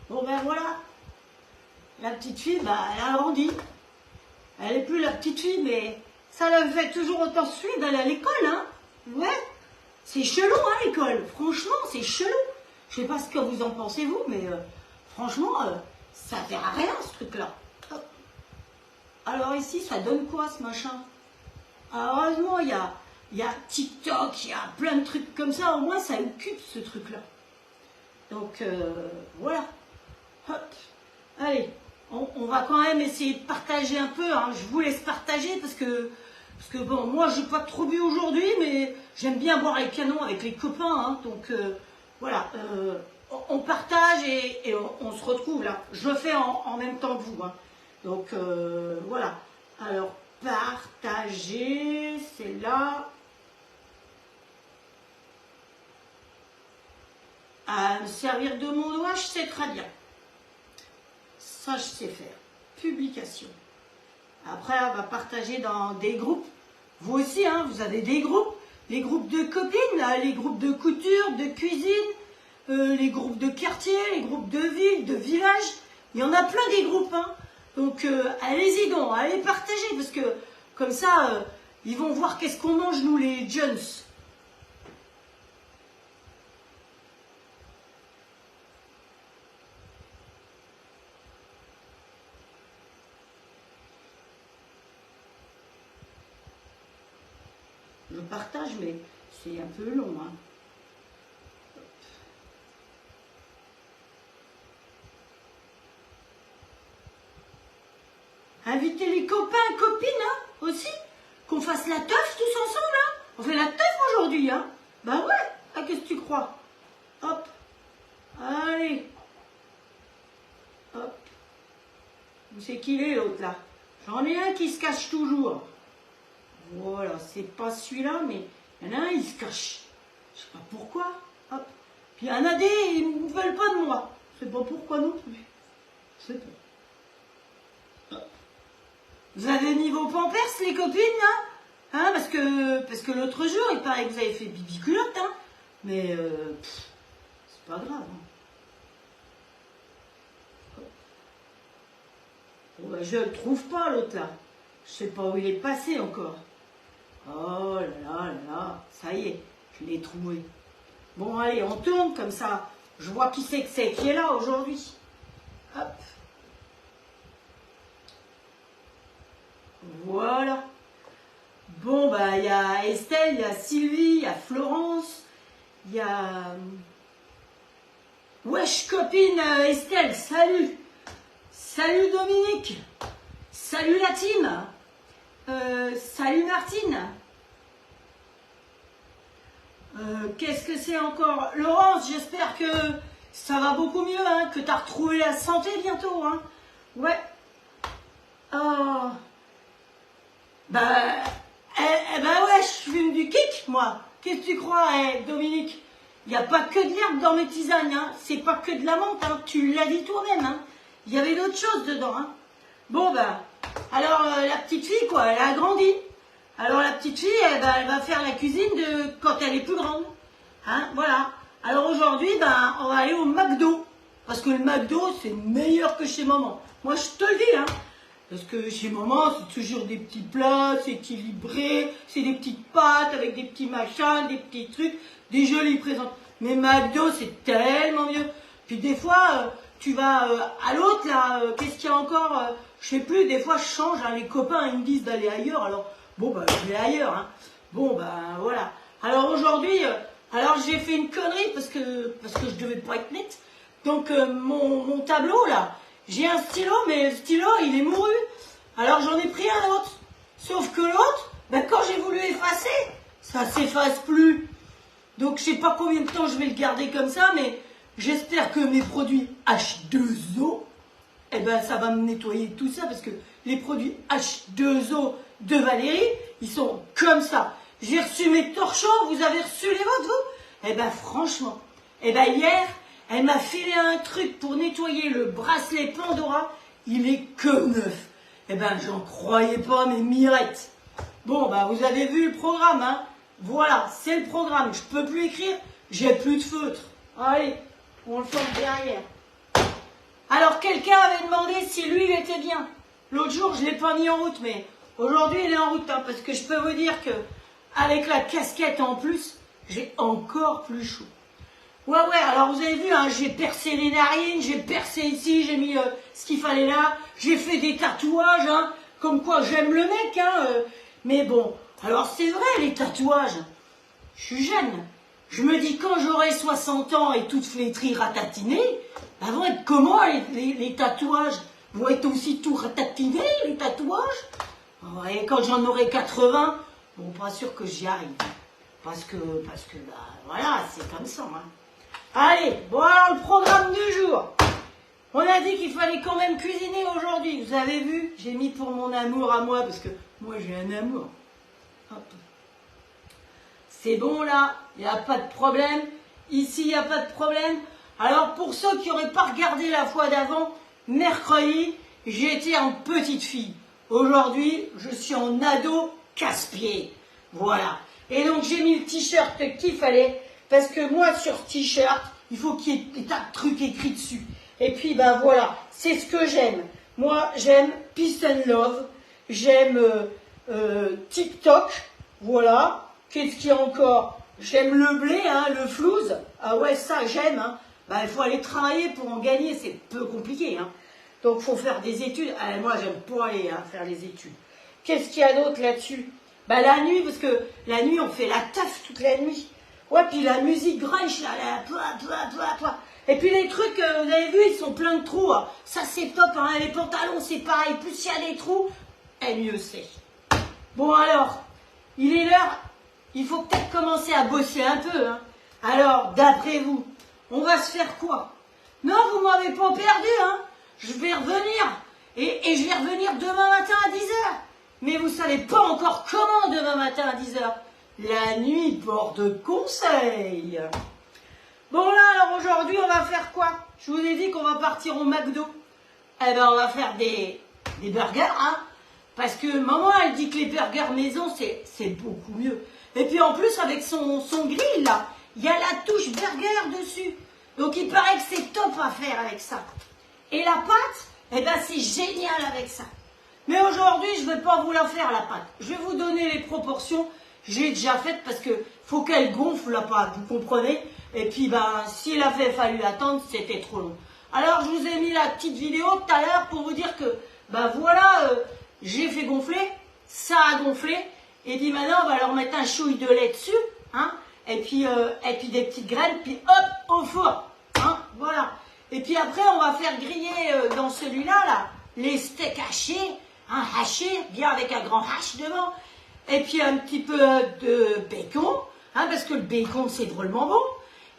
Bon ben voilà, la petite fille, bah, elle a grandi. Elle n'est plus la petite fille, mais ça la fait toujours autant suivre d'aller à l'école, hein. Ouais, c'est chelou, hein, l'école. Franchement, c'est chelou. Je sais pas ce que vous en pensez, vous, mais franchement, ça ne sert à rien, ce truc-là. Alors ici, ça donne quoi, ce machin? Alors, heureusement, il y a TikTok, il y a plein de trucs comme ça. Au moins, ça occupe, ce truc-là. Donc, voilà. Hop. Allez, on va quand même essayer de partager un peu. Hein. Je vous laisse partager parce que bon, moi, j'ai pas trop bu aujourd'hui, mais j'aime bien boire les canons avec les copains. Hein. Donc, voilà. On partage et on se retrouve là. Je le fais en même temps que vous. Hein. Donc, voilà. Alors, partager, c'est là. À me servir de mon doigt, je sais très bien. Ça, je sais faire. Publication. Après, on va partager dans des groupes. Vous aussi, hein, vous avez des groupes. Les groupes de copines, là, les groupes de couture, de cuisine, les groupes de quartier, les groupes de ville, de village. Il y en a plein des groupes. Hein. Donc, allez-y donc, allez partager. Parce que, comme ça, ils vont voir qu'est-ce qu'on mange, nous, les jeunes. Je partage, mais c'est un peu long. Hein. Inviter les copains et copines hein, aussi, qu'on fasse la teuf tous ensemble. Hein. On fait la teuf aujourd'hui. Hein. Ben ouais, ah, qu'est-ce que tu crois? Hop, allez. Hop. Où c'est qu'il est l'autre là? J'en ai un qui se cache toujours. Voilà, c'est pas celui-là, mais il y en a un, il se cache. Je sais pas pourquoi. Hop. Puis il y en a des, ils ne veulent pas de moi. Je sais pas pourquoi non plus. Je sais pas. Hop. Vous avez niveau pampers, les copines, là hein, parce que l'autre jour, il paraît que vous avez fait pipi culotte, hein. Mais c'est pas grave. Hein. Bon, ben, je le trouve pas, l'autre là. Je sais pas où il est passé encore. Oh là là là là, ça y est, je l'ai trouvé. Bon, allez, on tourne comme ça. Je vois qui c'est qui est là aujourd'hui. Hop. Voilà. Bon, bah, il y a Estelle, il y a Sylvie, il y a Florence, il y a... Wesh, copine Estelle, salut. Salut Dominique. Salut la team. Salut Martine. Qu'est-ce que c'est encore? Laurence, j'espère que ça va beaucoup mieux, hein, que tu as retrouvé la santé bientôt. Hein. Ouais. Oh. Bah, ouais, je fume du kick, moi. Qu'est-ce que tu crois, Dominique? Il n'y a pas que de l'herbe dans mes tisanes, hein. C'est pas que de la menthe, hein. Tu l'as dit toi-même, hein. Il y avait d'autres choses dedans, hein. Bon, bah, alors, la petite fille, quoi, elle a grandi. Alors, la petite fille, elle va faire la cuisine quand elle est plus grande. Hein, voilà. Alors, aujourd'hui, ben, on va aller au McDo. Parce que le McDo, c'est meilleur que chez maman. Moi, je te le dis, hein. Parce que chez maman, c'est toujours des petits plats, c'est équilibré, c'est des petites pâtes avec des petits machins, des petits trucs, des jolis présents. Mais McDo, c'est tellement mieux. Puis des fois, tu vas à l'autre, là, qu'est-ce qu'il y a encore je sais plus, des fois je change, hein, les copains ils me disent d'aller ailleurs, alors bon bah je vais ailleurs. Hein. Bon bah voilà. Alors aujourd'hui, alors j'ai fait une connerie parce que je devais pas être nette. Donc mon tableau là, j'ai un stylo, mais le stylo il est mouru. Alors j'en ai pris un autre. Sauf que l'autre, ben, quand j'ai voulu effacer, ça s'efface plus. Donc je sais pas combien de temps je vais le garder comme ça, mais j'espère que mes produits H2O, eh ben ça va me nettoyer tout ça, parce que les produits H2O de Valérie, ils sont comme ça. J'ai reçu mes torchons, vous avez reçu les vôtres, vous? Eh ben franchement, eh ben hier, elle m'a filé un truc pour nettoyer le bracelet Pandora, il est comme neuf. Eh ben j'en croyais pas mes mirettes. Bon, bah vous avez vu le programme, hein. Voilà, c'est le programme. Je peux plus écrire, j'ai plus de feutre. Allez, on le sort derrière. Alors, quelqu'un avait demandé si lui, il était bien. L'autre jour, je ne l'ai pas mis en route, mais aujourd'hui, il est en route. Hein, parce que je peux vous dire que avec la casquette en plus, j'ai encore plus chaud. Ouais, alors vous avez vu, hein, j'ai percé les narines, j'ai percé ici, j'ai mis ce qu'il fallait là. J'ai fait des tatouages, hein, comme quoi j'aime le mec. Hein, mais bon, alors c'est vrai, les tatouages. Je suis jeune. Je me dis, quand j'aurai 60 ans et toute flétrie ratatinée, bah, vont être comment les tatouages? Vont être aussi tout ratatinés, les tatouages? Et quand j'en aurai 80, bon, pas sûr que j'y arrive. Parce que bah, voilà, c'est comme ça. Hein. Allez, bon alors le programme du jour. On a dit qu'il fallait quand même cuisiner aujourd'hui. Vous avez vu, j'ai mis pour mon amour à moi, parce que moi j'ai un amour. Hop. C'est bon là, il n'y a pas de problème. Ici, il n'y a pas de problème. Alors pour ceux qui n'auraient pas regardé la fois d'avant, mercredi, j'étais en petite fille. Aujourd'hui, je suis en ado casse-pied. Voilà. Et donc j'ai mis le t-shirt qu'il fallait, parce que moi sur t-shirt, il faut qu'il y ait des tas de trucs écrits dessus. Et puis ben voilà, c'est ce que j'aime. Moi j'aime Peace and Love, j'aime TikTok, voilà. Qu'est-ce qu'il y a encore? J'aime le blé, hein, le flouze. Ah ouais, ça j'aime. Hein. Ben, il faut aller travailler pour en gagner, c'est peu compliqué. Hein. Donc il faut faire des études. Ah, moi j'aime pas aller faire les études. Qu'est-ce qu'il y a d'autre là-dessus? Bah la nuit, parce que la nuit, on fait la taf toute la nuit. Ouais, puis la musique grunge, là, Et puis les trucs, vous avez vu, ils sont pleins de trous. Hein. Ça, c'est top, hein. Les pantalons, c'est pareil. Plus il y a des trous, et mieux c'est. Bon, alors, il est l'heure. Il faut peut-être commencer à bosser un peu. Hein. Alors, d'après vous, on va se faire quoi? Non, vous m'avez pas perdu, hein. Je vais revenir. Et je vais revenir demain matin à 10h. Mais vous savez pas encore comment demain matin à 10h. La nuit porte conseil. Bon là, alors aujourd'hui, on va faire quoi? Je vous ai dit qu'on va partir au McDo. Eh ben, on va faire des burgers, hein. Parce que maman, elle dit que les burgers maison, c'est beaucoup mieux. Et puis en plus, avec son grill, là, il y a la touche burger dessus. Donc il paraît que c'est top à faire avec ça. Et la pâte, eh ben, c'est génial avec ça. Mais aujourd'hui, je ne vais pas vous la faire, la pâte. Je vais vous donner les proportions. J'ai déjà faites parce que faut qu'elle gonfle la pâte, vous comprenez? Et puis, ben, s'il a fallu attendre, c'était trop long. Alors, je vous ai mis la petite vidéo tout à l'heure pour vous dire que, ben voilà, j'ai fait gonfler, ça a gonflé. Et puis maintenant, on va leur mettre un chouille de lait dessus, hein? Et puis des petites graines, puis hop, au four, hein? Voilà. Et puis après, on va faire griller dans celui-là, là, les steaks hachés. Un haché, bien avec un grand hache devant, et puis un petit peu de bacon, hein, parce que le bacon c'est drôlement bon,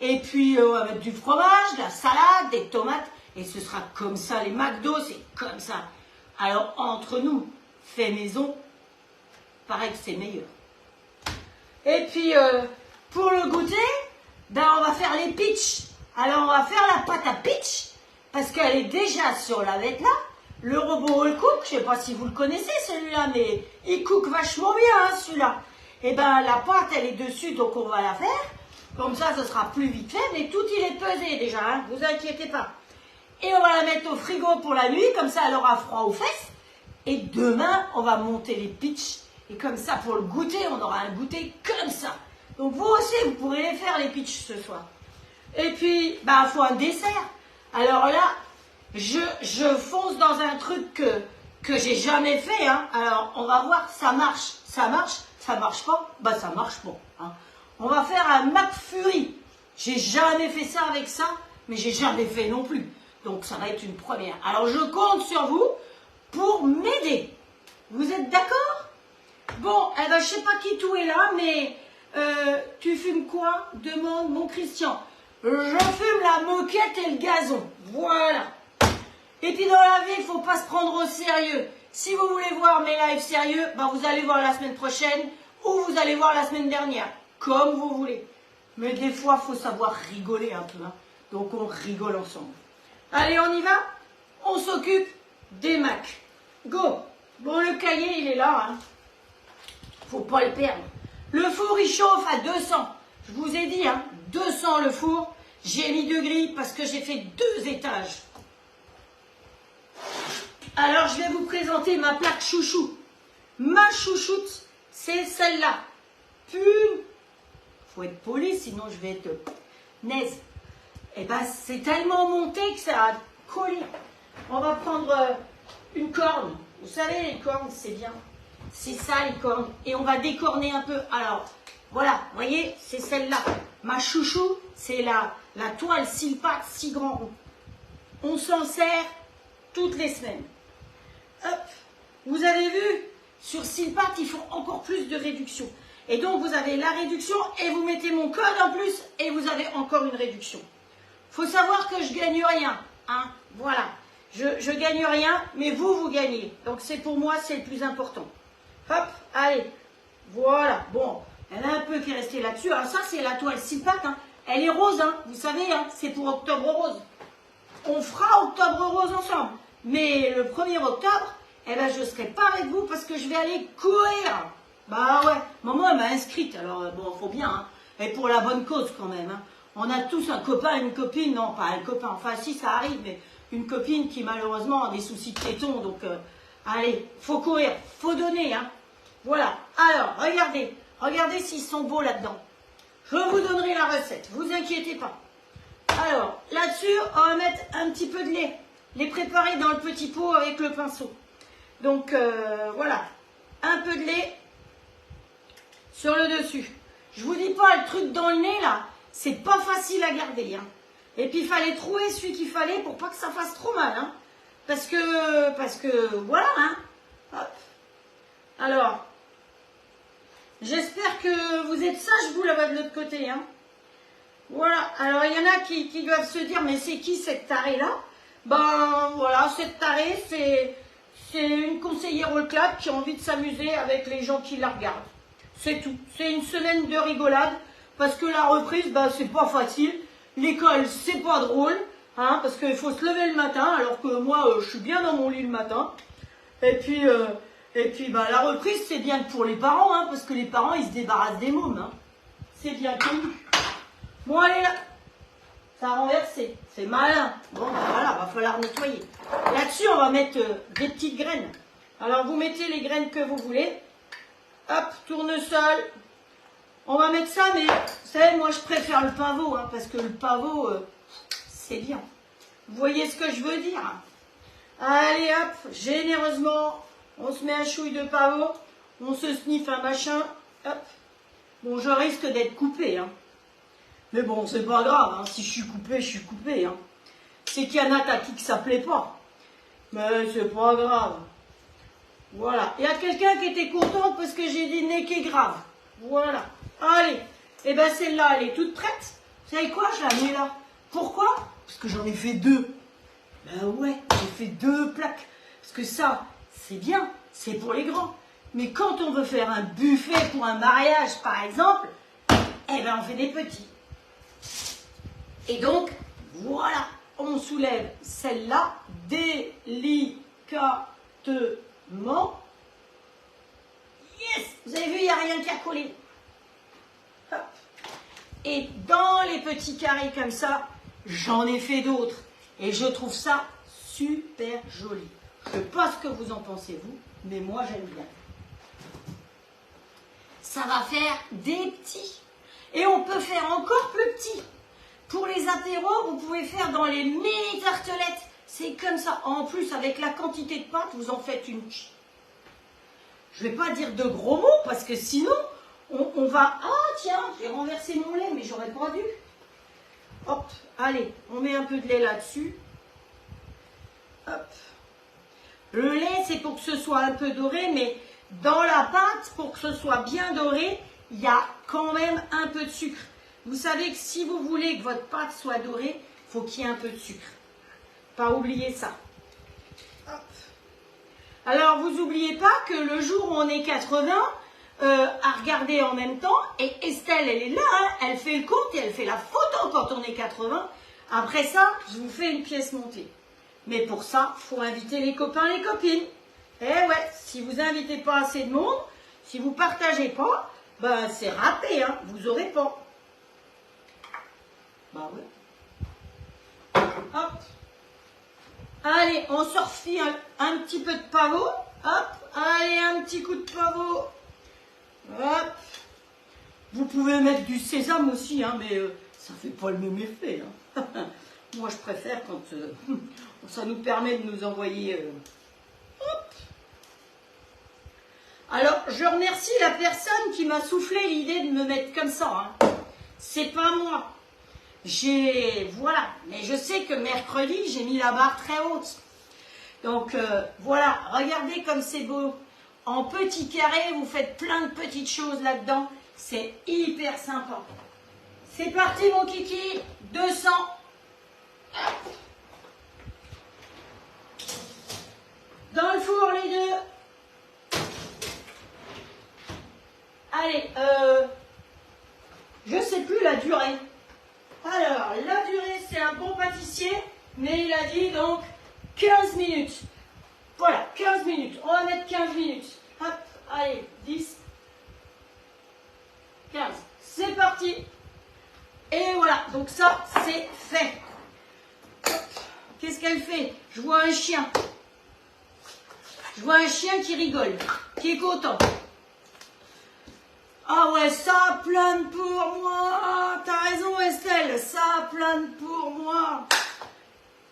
et puis on va mettre du fromage, de la salade, des tomates, et ce sera comme ça, les McDo c'est comme ça. Alors entre nous, fait maison, paraît que c'est meilleur. Et puis pour le goûter, ben on va faire les pitchs. Alors on va faire la pâte à pitch, parce qu'elle est déjà sur la vette là. Le robot All Cook, je ne sais pas si vous le connaissez celui-là, mais il cook vachement bien hein, celui-là. Et ben la pâte elle est dessus, donc on va la faire. Comme ça, ce sera plus vite fait, mais tout il est pesé déjà, hein, vous inquiétez pas. Et on va la mettre au frigo pour la nuit, comme ça elle aura froid aux fesses. Et demain, on va monter les pitchs. Et comme ça, pour le goûter, on aura un goûter comme ça. Donc vous aussi, vous pourrez les faire les pitchs ce soir. Et puis, bah, il faut un dessert. Alors là, je fonce dans un truc que j'ai jamais fait. Hein. Alors, on va voir, ça marche, ça marche pas, bah ça marche pas. Hein. On va faire un McFlurry. J'ai jamais fait ça avec ça, mais j'ai jamais fait non plus. Donc, ça va être une première. Alors, je compte sur vous pour m'aider. Vous êtes d'accord? Bon, eh ben, je sais pas qui tout est là, mais tu fumes quoi? Demande mon Christian. Je fume la moquette et le gazon. Voilà. Et puis dans la vie, il ne faut pas se prendre au sérieux. Si vous voulez voir mes lives sérieux, ben vous allez voir la semaine prochaine ou vous allez voir la semaine dernière. Comme vous voulez. Mais des fois, il faut savoir rigoler un peu. Hein. Donc on rigole ensemble. Allez, on y va? On s'occupe des Macs. Go! Bon, le cahier, il est là. Hein. Faut pas le perdre. Le four, il chauffe à 200. Je vous ai dit, hein, 200 le four. J'ai mis 2 grilles parce que j'ai fait 2 étages. Alors, je vais vous présenter ma plaque chouchou. Ma chouchoute, c'est celle-là. Faut être poli, sinon je vais être naze. Et ben, c'est tellement monté que ça a collé. On va prendre une corne. Vous savez, les cornes, c'est bien. C'est ça, les cornes. Et on va décorner un peu. Alors, voilà, vous voyez, c'est celle-là. Ma chouchou, c'est la toile Silpat 6 grands ronds. On s'en sert toutes les semaines. Hop, vous avez vu, sur Silpat, ils font encore plus de réduction. Et donc, vous avez la réduction et vous mettez mon code en plus et vous avez encore une réduction. Il faut savoir que je gagne rien. Hein, voilà, je gagne rien, mais vous gagnez. Donc, c'est pour moi, c'est le plus important. Hop, allez, voilà. Bon, il y en a un peu qui est resté là-dessus. Alors ça, c'est la toile Silpat. Hein. Elle est rose, hein, vous savez, hein, c'est pour Octobre Rose. On fera Octobre Rose ensemble. Mais le 1er octobre, eh ben, je ne serai pas avec vous parce que je vais aller courir. Bah ouais, maman elle m'a inscrite, alors bon, faut bien, hein. Et pour la bonne cause quand même. Hein. On a tous un copain, une copine, non pas un copain, enfin si ça arrive, mais une copine qui malheureusement a des soucis de téton, donc allez, faut courir, faut donner, hein. Voilà, alors regardez s'ils sont beaux là-dedans. Je vous donnerai la recette, vous inquiétez pas. Alors, là-dessus, on va mettre un petit peu de lait, les préparer dans le petit pot avec le pinceau. Donc voilà, un peu de lait sur le dessus. Je vous dis pas, le truc dans le nez là, c'est pas facile à garder. Hein. Et puis il fallait trouver celui qu'il fallait pour pas que ça fasse trop mal. Hein. Parce que voilà. Hein. Hop. Alors, j'espère que vous êtes sages vous là-bas de l'autre côté. Hein. Voilà. Alors il y en a qui doivent se dire, mais c'est qui cette tarée là? Ben voilà, cette tarée, c'est une conseillère au club qui a envie de s'amuser avec les gens qui la regardent. C'est tout. C'est une semaine de rigolade parce que la reprise, bah, c'est pas facile. L'école, c'est pas drôle, hein, parce qu'il faut se lever le matin, alors que moi, je suis bien dans mon lit le matin. Et puis bah, la reprise, c'est bien pour les parents, hein, parce que les parents, ils se débarrassent des mômes. Hein. C'est bien connu. Bon, allez là. Ça a renversé. C'est malin. Bon, bah, voilà, va falloir nettoyer. Là-dessus, on va mettre des petites graines. Alors, vous mettez les graines que vous voulez. Hop, tournesol. On va mettre ça, mais vous savez, moi je préfère le pavot, hein, parce que le pavot, c'est bien. Vous voyez ce que je veux dire? Allez hop, généreusement, on se met un chouille de pavot, on se sniffe un machin, hop. Bon, je risque d'être coupé, hein. Mais bon, c'est pas grave, hein. Si je suis coupé, je suis coupé. Hein. C'est qu'il y en a à qui que ça plaît pas. Mais c'est pas grave. Voilà. Il y a quelqu'un qui était content parce que j'ai dit nez qui est grave. Voilà. Allez. Et bien celle-là, elle est toute prête. Vous savez quoi? Je la mets là. Pourquoi? Parce que j'en ai fait 2. Ben ouais, j'ai fait 2 plaques. Parce que ça, c'est bien. C'est pour les grands. Mais quand on veut faire un buffet pour un mariage, par exemple, eh ben on fait des petits. Et donc, voilà. On soulève celle-là délicatement. Yes! Vous avez vu, il n'y a rien qui a collé. Hop. Et dans les petits carrés comme ça, j'en ai fait d'autres. Et je trouve ça super joli. Je ne sais pas ce que vous en pensez, vous, mais moi, j'aime bien. Ça va faire des petits. Et on peut faire encore plus petits. Pour les apéros, vous pouvez faire dans les mini tartelettes. C'est comme ça. En plus, avec la quantité de pâte, vous en faites une. Je ne vais pas dire de gros mots, parce que sinon, on va... Ah, tiens, j'ai renversé mon lait, mais j'aurais pas dû. Hop, allez, on met un peu de lait là-dessus. Hop. Le lait, c'est pour que ce soit un peu doré, mais dans la pâte, pour que ce soit bien doré, il y a quand même un peu de sucre. Vous savez que si vous voulez que votre pâte soit dorée, il faut qu'il y ait un peu de sucre. Pas oublier ça. Hop. Alors, vous n'oubliez pas que le jour où on est 80, à regarder en même temps, et Estelle, elle est là, hein, elle fait le compte et elle fait la photo quand on est 80. Après ça, je vous fais une pièce montée. Mais pour ça, il faut inviter les copains, les copines. Eh ouais, si vous invitez pas assez de monde, si vous partagez pas, ben c'est raté, hein, vous aurez pas. Bah ouais. Hop. Allez, on se refie un petit peu de pavot. Hop, allez, un petit coup de pavot. Hop. Vous pouvez mettre du sésame aussi, hein, mais ça fait pas le même effet. Hein. Moi, je préfère quand ça nous permet de nous envoyer... hop. Alors, je remercie la personne qui m'a soufflé l'idée de me mettre comme ça. Hein. C'est pas moi. Voilà. Mais je sais que mercredi, j'ai mis la barre très haute. Donc, voilà. Regardez comme c'est beau. En petits carrés, vous faites plein de petites choses là-dedans. C'est hyper sympa. C'est parti, mon kiki. 200. Dans le four, les deux. Allez, je sais plus la durée. Alors, la durée, c'est un bon pâtissier, mais il a dit donc 15 minutes. Voilà, 15 minutes. On va mettre 15 minutes. Hop, allez, 10, 15. C'est parti. Et voilà, donc ça, c'est fait. Qu'est-ce qu'elle fait? Je vois un chien. Je vois un chien qui rigole, qui est content. Ah ouais, ça plane pour moi. T'as raison Estelle, ça plane pour moi.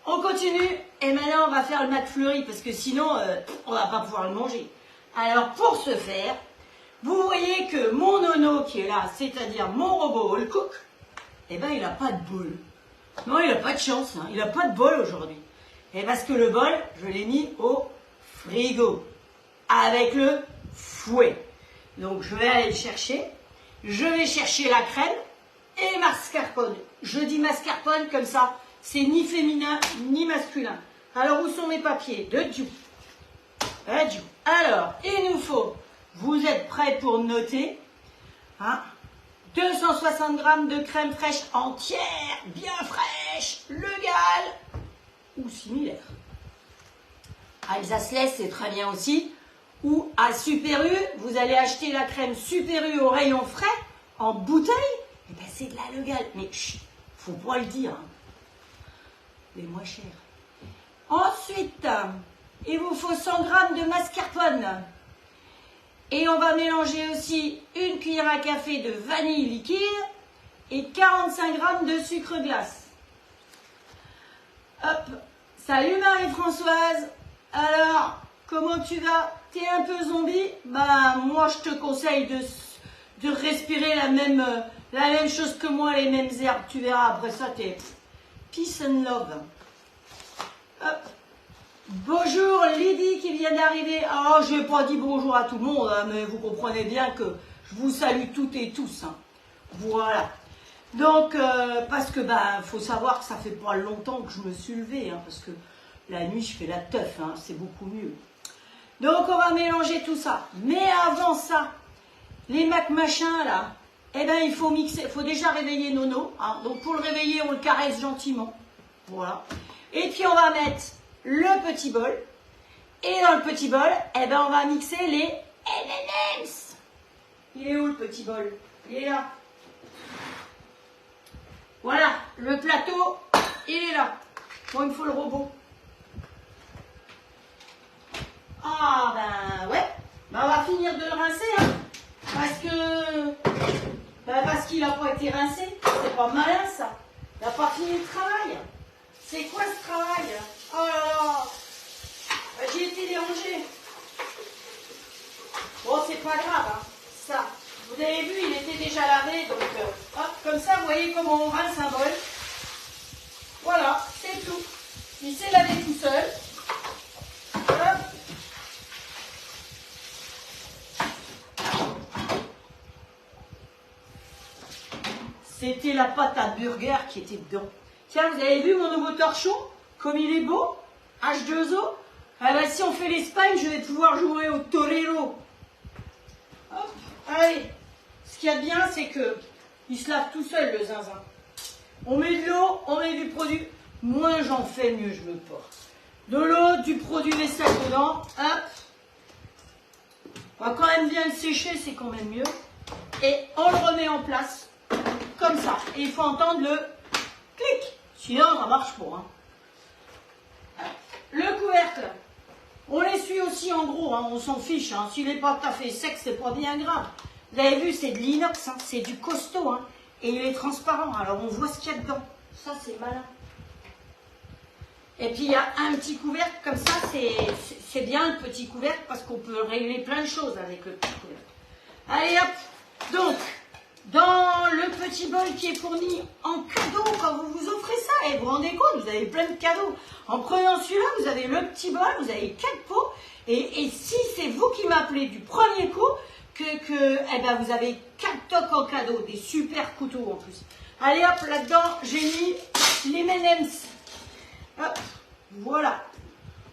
On continue. Et maintenant, on va faire le McFlurry parce que sinon, on va pas pouvoir le manger. Alors, pour ce faire, vous voyez que mon nono qui est là, c'est-à-dire mon robot All Cook, eh ben, il n'a pas de bol. Non, il n'a pas de chance. Hein. Il n'a pas de bol aujourd'hui. Et parce que le bol, je l'ai mis au frigo avec le fouet. Donc, je vais aller le chercher. Je vais chercher la crème et mascarpone. Je dis mascarpone comme ça, c'est ni féminin ni masculin. Alors, où sont mes papiers? De Dieu. Alors, il nous faut, vous êtes prêts pour noter, hein, 260 g de crème fraîche entière, bien fraîche, Legal ou similaire. Alsace-Lès, c'est très bien aussi. Ou à Super U, vous allez acheter la crème Super U au rayon frais, en bouteille, et ben c'est de la Legal. Mais chut, faut pas le dire. Hein. Les moins chers. Ensuite, il vous faut 100 g de mascarpone. Et on va mélanger aussi une cuillère à café de vanille liquide et 45 g de sucre glace. Hop. Salut Marie-Françoise. Alors, comment tu vas? T'es un peu zombie? Bah, moi, je te conseille de respirer la même chose que moi, les mêmes herbes. Tu verras, après ça, t'es peace and love. Hop. Bonjour Lydie qui vient d'arriver. Alors, je n'ai pas dit bonjour à tout le monde, hein, mais vous comprenez bien que je vous salue toutes et tous. Hein. Voilà. Donc, parce que, bah, faut savoir que ça fait pas longtemps que je me suis levée, hein, parce que la nuit, je fais la teuf, hein, c'est beaucoup mieux. Donc, on va mélanger tout ça. Mais avant ça, les machins, là, eh ben, il faut mixer. Il faut déjà réveiller Nono. Hein. Donc, pour le réveiller, on le caresse gentiment. Voilà. Et puis, on va mettre le petit bol. Et dans le petit bol, eh ben, on va mixer les M&M's. Il est où, le petit bol? Il est là. Voilà, le plateau, il est là. Bon, il me faut le robot. Ah, ben, ouais. Ben, on va finir de le rincer, hein. Parce qu'il n'a pas été rincé. C'est pas malin, ça. Il n'a pas fini le travail. C'est quoi ce travail? Oh là là. Ben, j'ai été dérangée. Bon, c'est pas grave, hein. Ça. Vous avez vu, il était déjà lavé, donc hop, comme ça, vous voyez comment on rince un bol. Voilà, c'est tout. Il s'est lavé tout seul. Hop. C'était la pâte à burger qui était dedans. Tiens, vous avez vu mon nouveau torchon? Comme il est beau? H2O. Ah ben, si on fait l'Espagne, je vais pouvoir jouer au torero. Hop, allez. Ce qu'il y a de bien, c'est que il se lave tout seul, le zinzin. On met de l'eau, on met du produit. Moins j'en fais, mieux je me porte. De l'eau, du produit vaisselle dedans. Hop. On va quand même bien le sécher, c'est quand même mieux. Et on le remet en place. Comme ça. Et il faut entendre le clic. Sinon, ça marche pas. Hein. le couvercle, on l'essuie aussi en gros, hein, on s'en fiche. Hein. S'il n'est pas tout à fait sec, c'est pas bien grave. Vous avez vu, c'est de l'inox, hein, c'est du costaud. Hein, et il est transparent, alors on voit ce qu'il y a dedans. Ça, c'est malin. Et puis, il y a un petit couvercle comme ça, c'est bien le petit couvercle parce qu'on peut régler plein de choses avec le petit couvercle. Allez, hop. Donc, dans le petit bol qui est fourni en cadeau, quand vous vous offrez ça, et vous vous rendez compte, vous avez plein de cadeaux. En prenant celui-là, vous avez le petit bol, vous avez 4 pots. Et si c'est vous qui m'appelez du premier coup, eh ben vous avez 4 tocs en cadeau, des super couteaux en plus. Allez hop, là-dedans, j'ai mis les M&M's. Hop, voilà.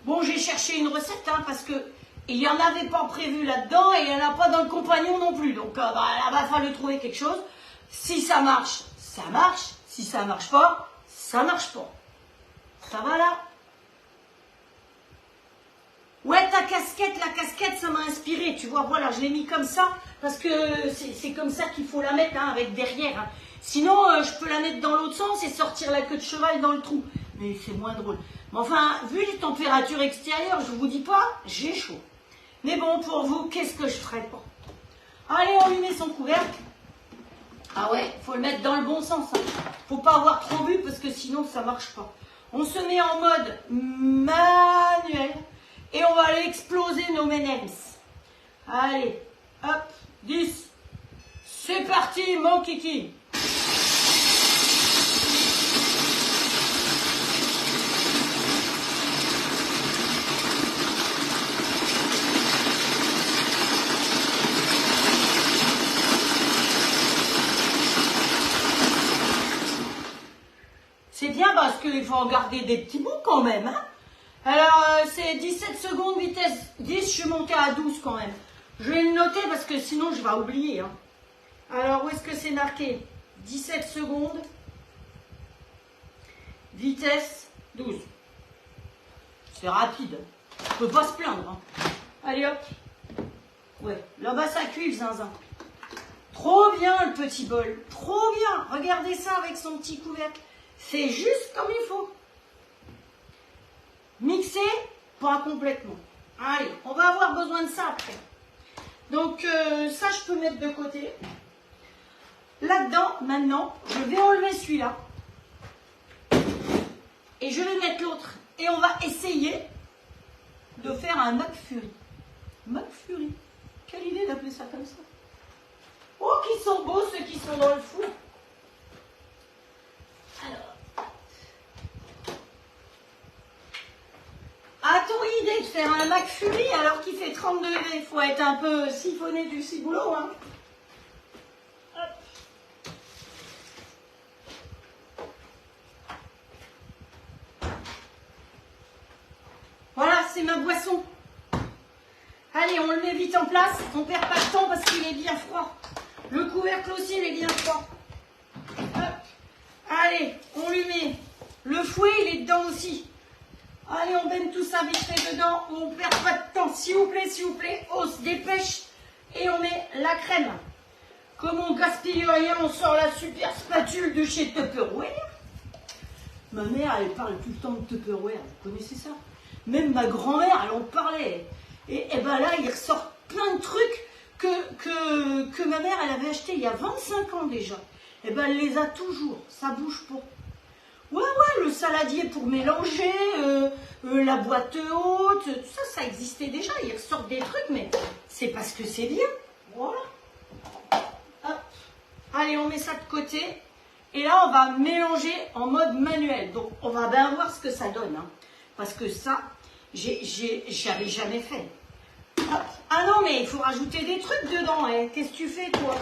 Bon, j'ai cherché une recette, hein, parce que il n'y en avait pas prévu là-dedans et il n'y en a pas dans le compagnon non plus. Donc, là, il va falloir trouver quelque chose. Si ça marche, ça marche. Si ça ne marche pas, ça ne marche pas. Ça va là? Ouais, ta casquette, la casquette, ça m'a inspiré. Tu vois, voilà, je l'ai mis comme ça parce que c'est comme ça qu'il faut la mettre, hein, avec derrière. Hein. Sinon, je peux la mettre dans l'autre sens et sortir la queue de cheval dans le trou. Mais c'est moins drôle. Mais enfin, vu les températures extérieures, je vous dis pas, j'ai chaud. Mais bon, pour vous, qu'est-ce que je ferais pas? Allez, on lui met son couvercle. Ah ouais, faut le mettre dans le bon sens. Hein. Faut pas avoir trop bu parce que sinon, ça marche pas. On se met en mode manuel et on va aller exploser nos M&M's. Allez, hop, 10. C'est parti, mon kiki. C'est bien parce qu'il faut en garder des petits bouts quand même. Hein. Alors, c'est 17 secondes, vitesse 10, je suis montée à 12 quand même. Je vais le noter parce que sinon je vais oublier. Hein. Alors, où est-ce que c'est marqué? 17 secondes, vitesse 12. C'est rapide. On ne peut pas se plaindre. Hein. Allez hop. Ouais, là-bas ça cuit le zinzin. Trop bien le petit bol. Trop bien. Regardez ça avec son petit couvercle. C'est juste comme il faut. Mixer, pas complètement. Allez, on va avoir besoin de ça après. Donc ça, je peux mettre de côté. Là-dedans, maintenant, je vais enlever celui-là. Et je vais mettre l'autre. Et on va essayer de faire un McFlurry. McFlurry. Quelle idée d'appeler ça comme ça. Oh, qui sont beaux ceux qui sont dans le four. Alors. A-t-on idée de faire un McFlurry alors qu'il fait 30 degrés? Il faut être un peu siphonné du ciboulot. Hein. Voilà, c'est ma boisson. Allez, on le met vite en place. On ne perd pas de temps parce qu'il est bien froid. Le couvercle aussi, il est bien froid. Hop. Allez, on lui met le fouet, il est dedans aussi. Allez, on baigne tout ça vite fait dedans. On ne perd pas de temps. S'il vous plaît, on se dépêche. Et on met la crème. Comme on gaspille rien, on sort la super spatule de chez Tupperware. Ma mère, elle parle tout le temps de Tupperware. Vous connaissez ça? Même ma grand-mère, elle en parlait. Et ben là, il ressort plein de trucs que ma mère, elle avait acheté il y a 25 ans déjà. Et ben elle les a toujours. Ça bouge pas. Ouais, le saladier pour mélanger, la boîte haute, tout ça, ça existait déjà. Ils ressortent des trucs, mais c'est parce que c'est bien. Voilà. Hop. Allez, on met ça de côté. Et là, on va mélanger en mode manuel. Donc, on va bien voir ce que ça donne. Hein. Parce que ça, j'avais jamais fait. Hop. Ah non, mais il faut rajouter des trucs dedans. Hein. Qu'est-ce que tu fais, toi?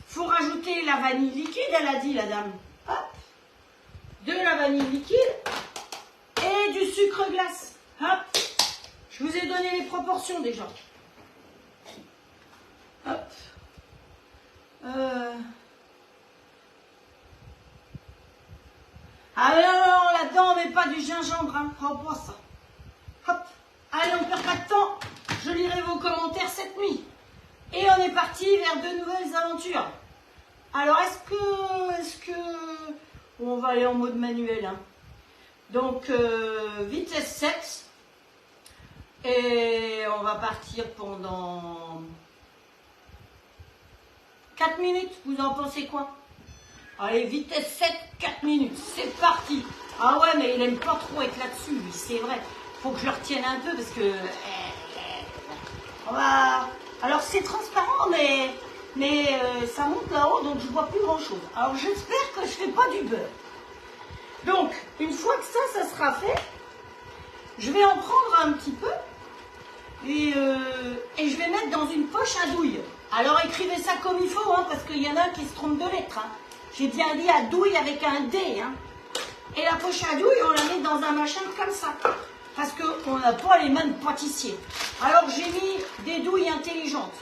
Il faut rajouter la vanille liquide, elle a dit, la dame. Hop. De la vanille liquide et du sucre glace. Hop. Je vous ai donné les proportions déjà. Hop. Alors là-dedans, on met pas du gingembre, hein. Oh, pas ça. Hop. Allez, on perd pas de temps. Je lirai vos commentaires cette nuit. Et on est parti vers de nouvelles aventures. Alors, est-ce que on va aller en mode manuel, hein. Donc, vitesse 7. Et on va partir pendant 4 minutes. Vous en pensez quoi? Allez, vitesse 7, 4 minutes. C'est parti. Ah ouais, mais il aime pas trop être là-dessus, lui, c'est vrai. Faut que je le retienne un peu parce que... on va... Alors c'est transparent, mais ça monte là-haut, donc je vois plus grand-chose. Alors j'espère que je fais pas du beurre. Donc, une fois que ça sera fait, je vais en prendre un petit peu et je vais mettre dans une poche à douille. Alors écrivez ça comme il faut, hein, parce qu'il y en a qui se trompent de lettres. Hein. J'ai bien dit à douille avec un D. Hein. Et la poche à douille, on la met dans un machin comme ça. Parce qu'on n'a pas les mains de pâtissier. Alors j'ai mis des douilles intelligentes.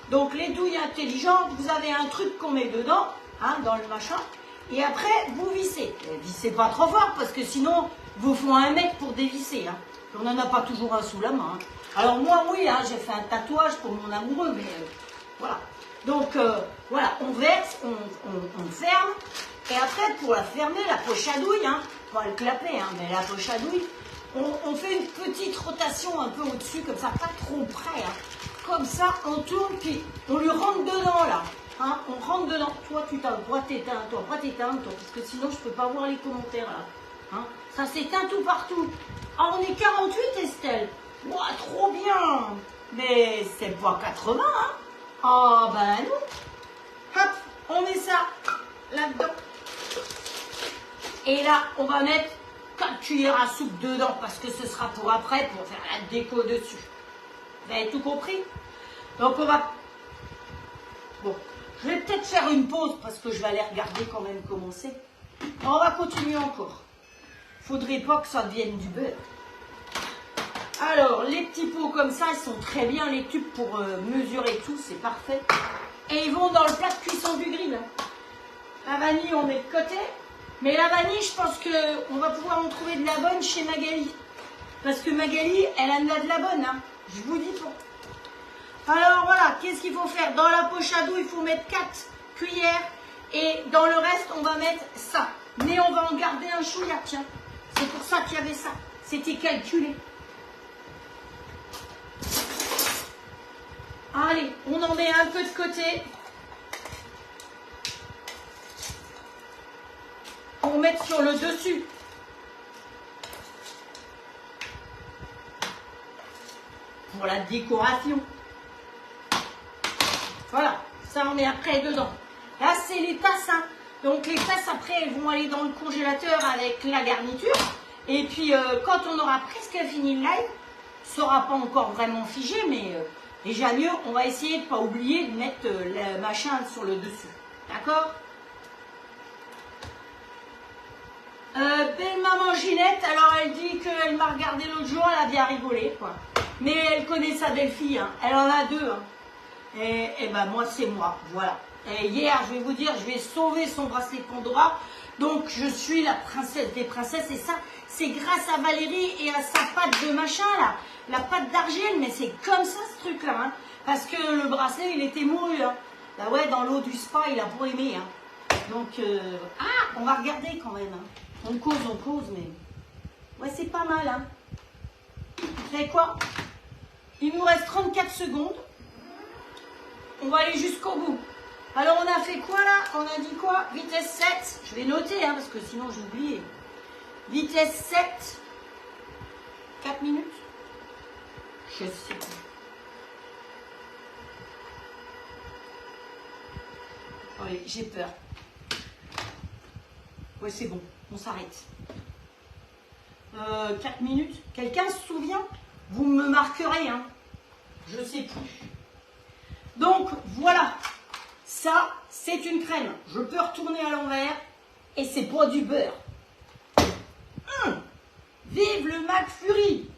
Donc les douilles intelligentes, vous avez un truc qu'on met dedans, hein, dans le machin. Et après, vous vissez. Et vissez pas trop fort, parce que sinon, vous faut un mec pour dévisser. Hein. On n'en a pas toujours un sous la main. Hein. Alors moi, oui, hein, j'ai fait un tatouage pour mon amoureux, mais voilà. Donc, voilà, on verse, on ferme. Et après, pour la fermer, la poche à douille, hein, pas le clapet, hein, mais la poche à douille, on fait une petite rotation un peu au-dessus, comme ça, pas trop près. Hein. Comme ça, on tourne, puis on lui rentre dedans, là. Hein, on rentre dedans. Toi, tu t'éteins, toi, parce que sinon, je peux pas voir les commentaires, là. Hein, ça s'éteint tout partout. Ah, on est 48, Estelle. Ouah, trop bien. Mais c'est pas 80, hein. Ah, ben non. Hop, on met ça là-dedans. Et là, on va mettre 4 cuillères à soupe dedans, parce que ce sera pour après, pour faire la déco dessus. Vous avez tout compris? Donc, on va... Bon, je vais peut-être faire une pause, parce que je vais aller regarder quand même comment c'est. On va continuer encore. Faudrait pas que ça devienne du beurre. Alors, les petits pots comme ça, ils sont très bien, les tubes pour mesurer tout, c'est parfait. Et ils vont dans le plat de cuisson du grill. La vanille, on met de côté. Mais la vanille, je pense qu'on va pouvoir en trouver de la bonne chez Magali. Parce que Magali, elle en a de la bonne, hein. Je vous dis pour. Alors voilà, qu'est-ce qu'il faut faire? Dans la poche à douille, il faut mettre 4 cuillères. Et dans le reste, on va mettre ça. Mais on va en garder un chouïa, tiens. C'est pour ça qu'il y avait ça. C'était calculé. Allez, on en met un peu de côté. On met sur le dessus. Pour la décoration. Voilà, ça on met après dedans. Là, c'est les tasses. Hein. Donc les tasses, après, elles vont aller dans le congélateur avec la garniture. Et puis, quand on aura presque fini le live, ça sera pas encore vraiment figé, mais déjà mieux, on va essayer de ne pas oublier de mettre le machin sur le dessus. D'accord? Belle maman Ginette, alors elle dit qu'elle m'a regardé l'autre jour, elle a bien rigolé, quoi. Mais elle connaît sa belle-fille, hein. Elle en a 2. Hein. Et ben moi, c'est moi, voilà. Et hier, je vais vous dire, je vais sauver son bracelet Pandora. Donc, je suis la princesse des princesses. Et ça, c'est grâce à Valérie et à sa pâte de machin, là. La pâte d'argile, mais c'est comme ça, ce truc-là. Hein. Parce que le bracelet, il était mouru. Hein. Bah ouais, dans l'eau du spa, il a pas aimé. Hein. Donc, on va regarder quand même. Hein. On cause, mais... Ouais, c'est pas mal, hein. Vous savez quoi? Il nous reste 34 secondes. On va aller jusqu'au bout. Alors, on a fait quoi, là? On a dit quoi? Vitesse 7. Je vais noter, hein, parce que sinon, j'ai oublié. Vitesse 7. 4 minutes? Je sais pas. Allez, j'ai peur. Ouais, c'est bon. On s'arrête. 4 minutes. Quelqu'un se souvient? Vous me marquerez, hein. Je sais plus. Donc, voilà. Ça, c'est une crème. Je peux retourner à l'envers. Et c'est pas du beurre. Vive le McFlurry.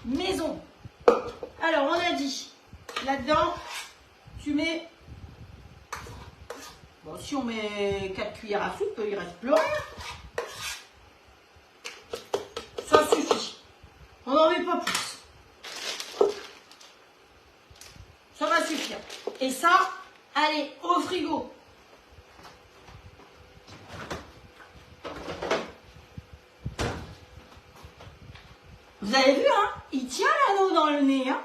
Maison. Alors, on a dit. Là-dedans, tu mets... Bon, si on met 4 cuillères à soupe, il reste plus rien. Ça suffit. On n'en met pas plus. Ça va suffire. Et ça, allez, au frigo. Vous avez vu, hein? Il tient l'anneau dans dans le nez, hein.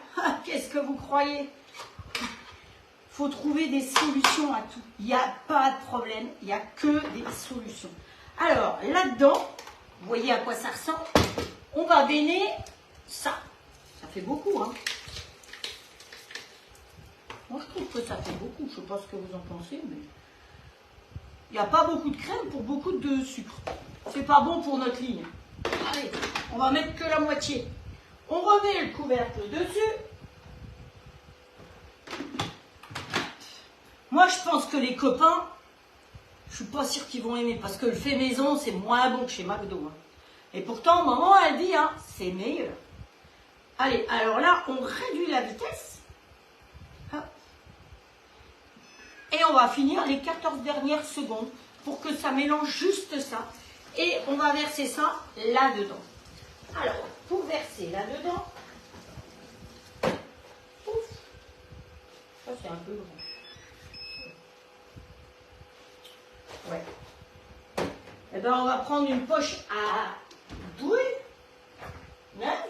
Qu'est-ce que vous croyez? Faut trouver des solutions à tout. Il n'y a pas de problème, il n'y a que des solutions. Alors, là-dedans, vous voyez à quoi ça ressemble? On va baigner ça. Ça fait beaucoup, hein. Moi, je trouve que ça fait beaucoup. Je ne sais pas ce que vous en pensez, mais il n'y a pas beaucoup de crème pour beaucoup de sucre. C'est pas bon pour notre ligne. Allez, on va mettre que la moitié. On remet le couvercle dessus. Moi, je pense que les copains, je suis pas sûre qu'ils vont aimer parce que le fait maison, c'est moins bon que chez McDo. Hein. Et pourtant, maman, elle dit, hein, c'est meilleur. Allez, alors là, on réduit la vitesse. Hop. Et on va finir les 14 dernières secondes pour que ça mélange juste ça. Et on va verser ça là-dedans. Alors, pour verser là-dedans, ça c'est un peu grand. Ouais. Eh bien, on va prendre une poche à douille neuve.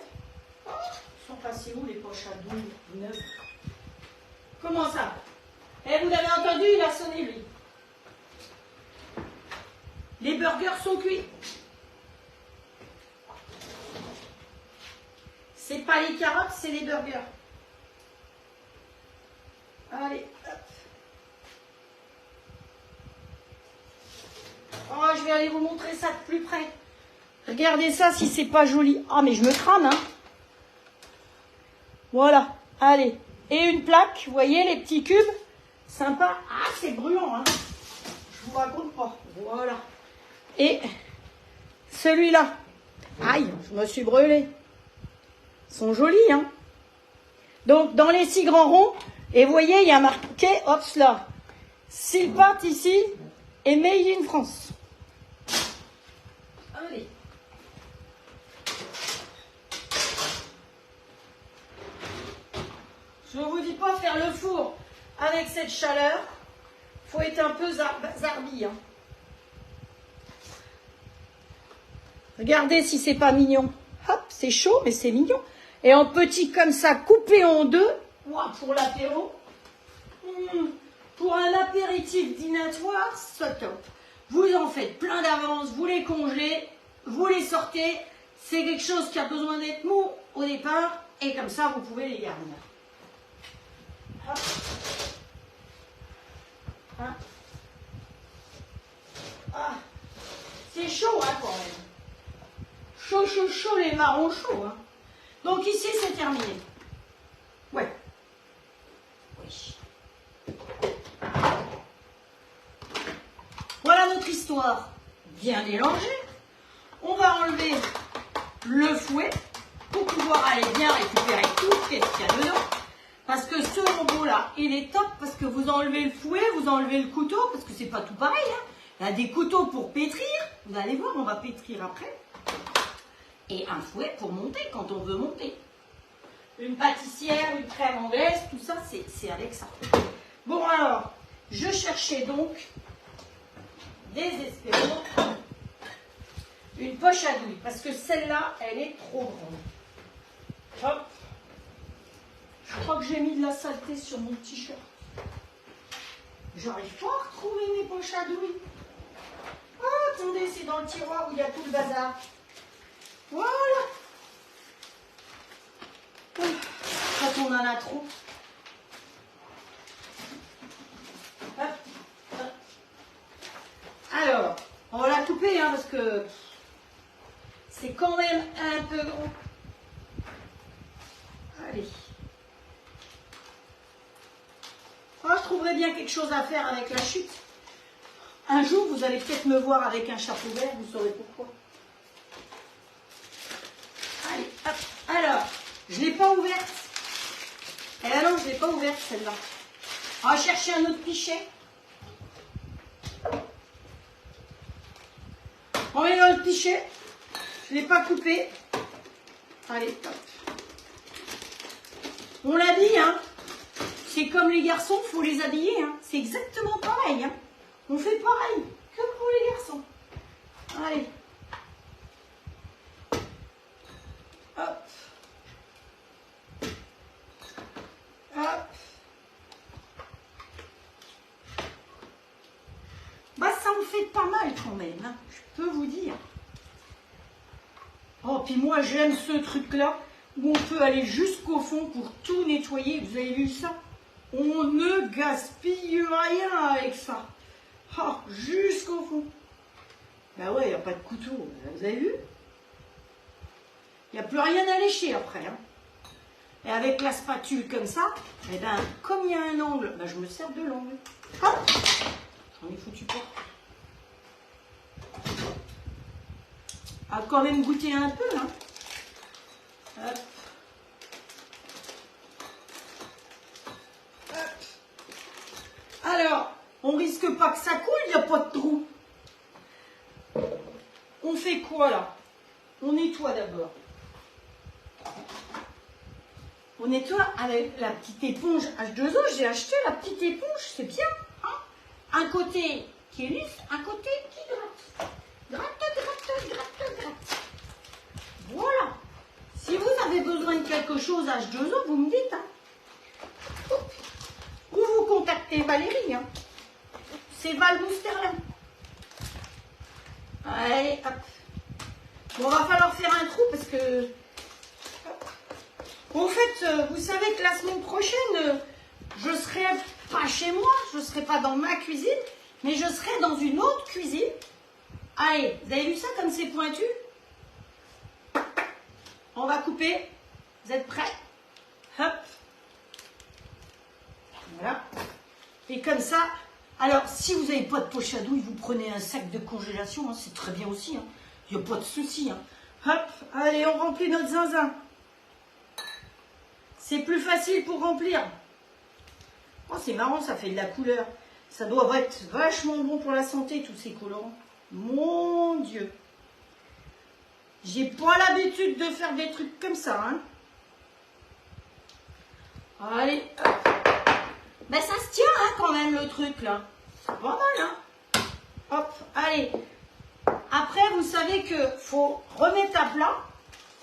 Oh, ils sont passés où les poches à douille neuves? Comment ça? Eh, vous avez entendu, il a sonné lui. Les burgers sont cuits. C'est pas les carottes, c'est les burgers. Allez, hop. Oh, je vais aller vous montrer ça de plus près. Regardez ça si c'est pas joli. Ah, mais je me crame, hein. Voilà, allez. Et une plaque, vous voyez les petits cubes. Sympa. Ah, c'est brûlant, hein. Je vous raconte pas. Voilà. Et celui-là. Aïe, je me suis brûlée. Ils sont jolis, hein. Donc, dans les 6 grands ronds, et vous voyez, il y a marqué, hop là, s'ils partent ici, et Made in France. Allez. Je ne vous dis pas faire le four avec cette chaleur. Il faut être un peu zarbi. Hein. Regardez si c'est pas mignon. Hop, c'est chaud, mais c'est mignon. Et en petit comme ça, coupé en deux. Wow, pour l'apéro. Pour un apéritif dînatoire, c'est top. Vous en faites plein d'avance, vous les congelez, vous les sortez. C'est quelque chose qui a besoin d'être mou au départ. Et comme ça, vous pouvez les garnir. Hop. Hein. Ah. C'est chaud, hein, quand même. Chaud, chaud, chaud, les marrons chauds. Hein. Donc ici, c'est terminé. Ouais. Oui. Voilà notre histoire bien mélangée. On va enlever le fouet pour pouvoir aller bien récupérer tout ce qu'il y a dedans. Parce que ce robot-là, il est top parce que vous enlevez le fouet, vous enlevez le couteau, parce que c'est pas tout pareil. Hein. Il y a des couteaux pour pétrir. Vous allez voir, on va pétrir après. Et un fouet pour monter quand on veut monter. Une pâtissière, une crème anglaise, tout ça, c'est avec ça. Bon alors, je cherchais donc désespérément une poche à douille parce que celle-là, elle est trop grande. Hop. Je crois que j'ai mis de la saleté sur mon t-shirt. J'arrive pas à retrouver mes poches à douille. Oh, attendez, c'est dans le tiroir où il y a tout le bazar. Voilà. Quand on en a trop. Hop, hop. Alors, on va la couper hein, parce que c'est quand même un peu gros. Allez. Oh, je trouverais bien quelque chose à faire avec la chute. Un jour, vous allez peut-être me voir avec un chapeau vert, vous saurez pourquoi. Allez, hop. Alors, je ne l'ai pas ouverte. Et là, non, je ne l'ai pas ouverte, celle-là. On va chercher un autre pichet. On met dans le pichet. Je ne l'ai pas coupé. Allez, hop. On l'a dit, hein. C'est comme les garçons, il faut les habiller. Hein. C'est exactement pareil. Hein. On fait pareil que pour les garçons. Allez. Hop. pas mal quand même, hein, je peux vous dire. Oh, puis moi j'aime ce truc-là, où on peut aller jusqu'au fond pour tout nettoyer. Vous avez vu ça? On ne gaspille rien avec ça. Oh, jusqu'au fond. Ben ouais, il n'y a pas de couteau, vous avez vu? Il n'y a plus rien à lécher après. Hein. Et avec la spatule comme ça, eh ben, comme il y a un angle, ben, je me sers de l'angle. Hop, j'en ai foutu pas. À quand même goûter un peu. Hein. Hop. Hop. Alors, on risque pas que ça coule, il n'y a pas de trou. On fait quoi là? On nettoie d'abord. On nettoie avec la petite éponge H2O. J'ai acheté la petite éponge, c'est bien. Hein, un côté qui est lisse, un côté qui gratte. Gratte. Voilà. Si vous avez besoin de quelque chose H2O, vous me dites. Hein. Ou vous contactez Valérie. Hein. C'est Val Boosterlin. Allez, hop. Bon, va falloir faire un trou parce que... En fait, vous savez que la semaine prochaine, je ne serai pas chez moi, je ne serai pas dans ma cuisine, mais je serai dans une autre cuisine. Allez, vous avez vu ça comme c'est pointu? On va couper. Vous êtes prêts? Hop. Voilà. Et comme ça, alors si vous n'avez pas de poche à douille, vous prenez un sac de congélation, hein, c'est très bien aussi. Hein. Il n'y a pas de souci. Hein. Hop, allez, on remplit notre zinzin. C'est plus facile pour remplir. Oh, c'est marrant, ça fait de la couleur. Ça doit être vachement bon pour la santé, tous ces colorants. Mon Dieu. J'ai pas l'habitude de faire des trucs comme ça. Hein. Allez, hop. Ben, ça se tient hein, quand même le truc là. C'est pas mal, hein. Hop, allez. Après, vous savez qu'il faut remettre à plat.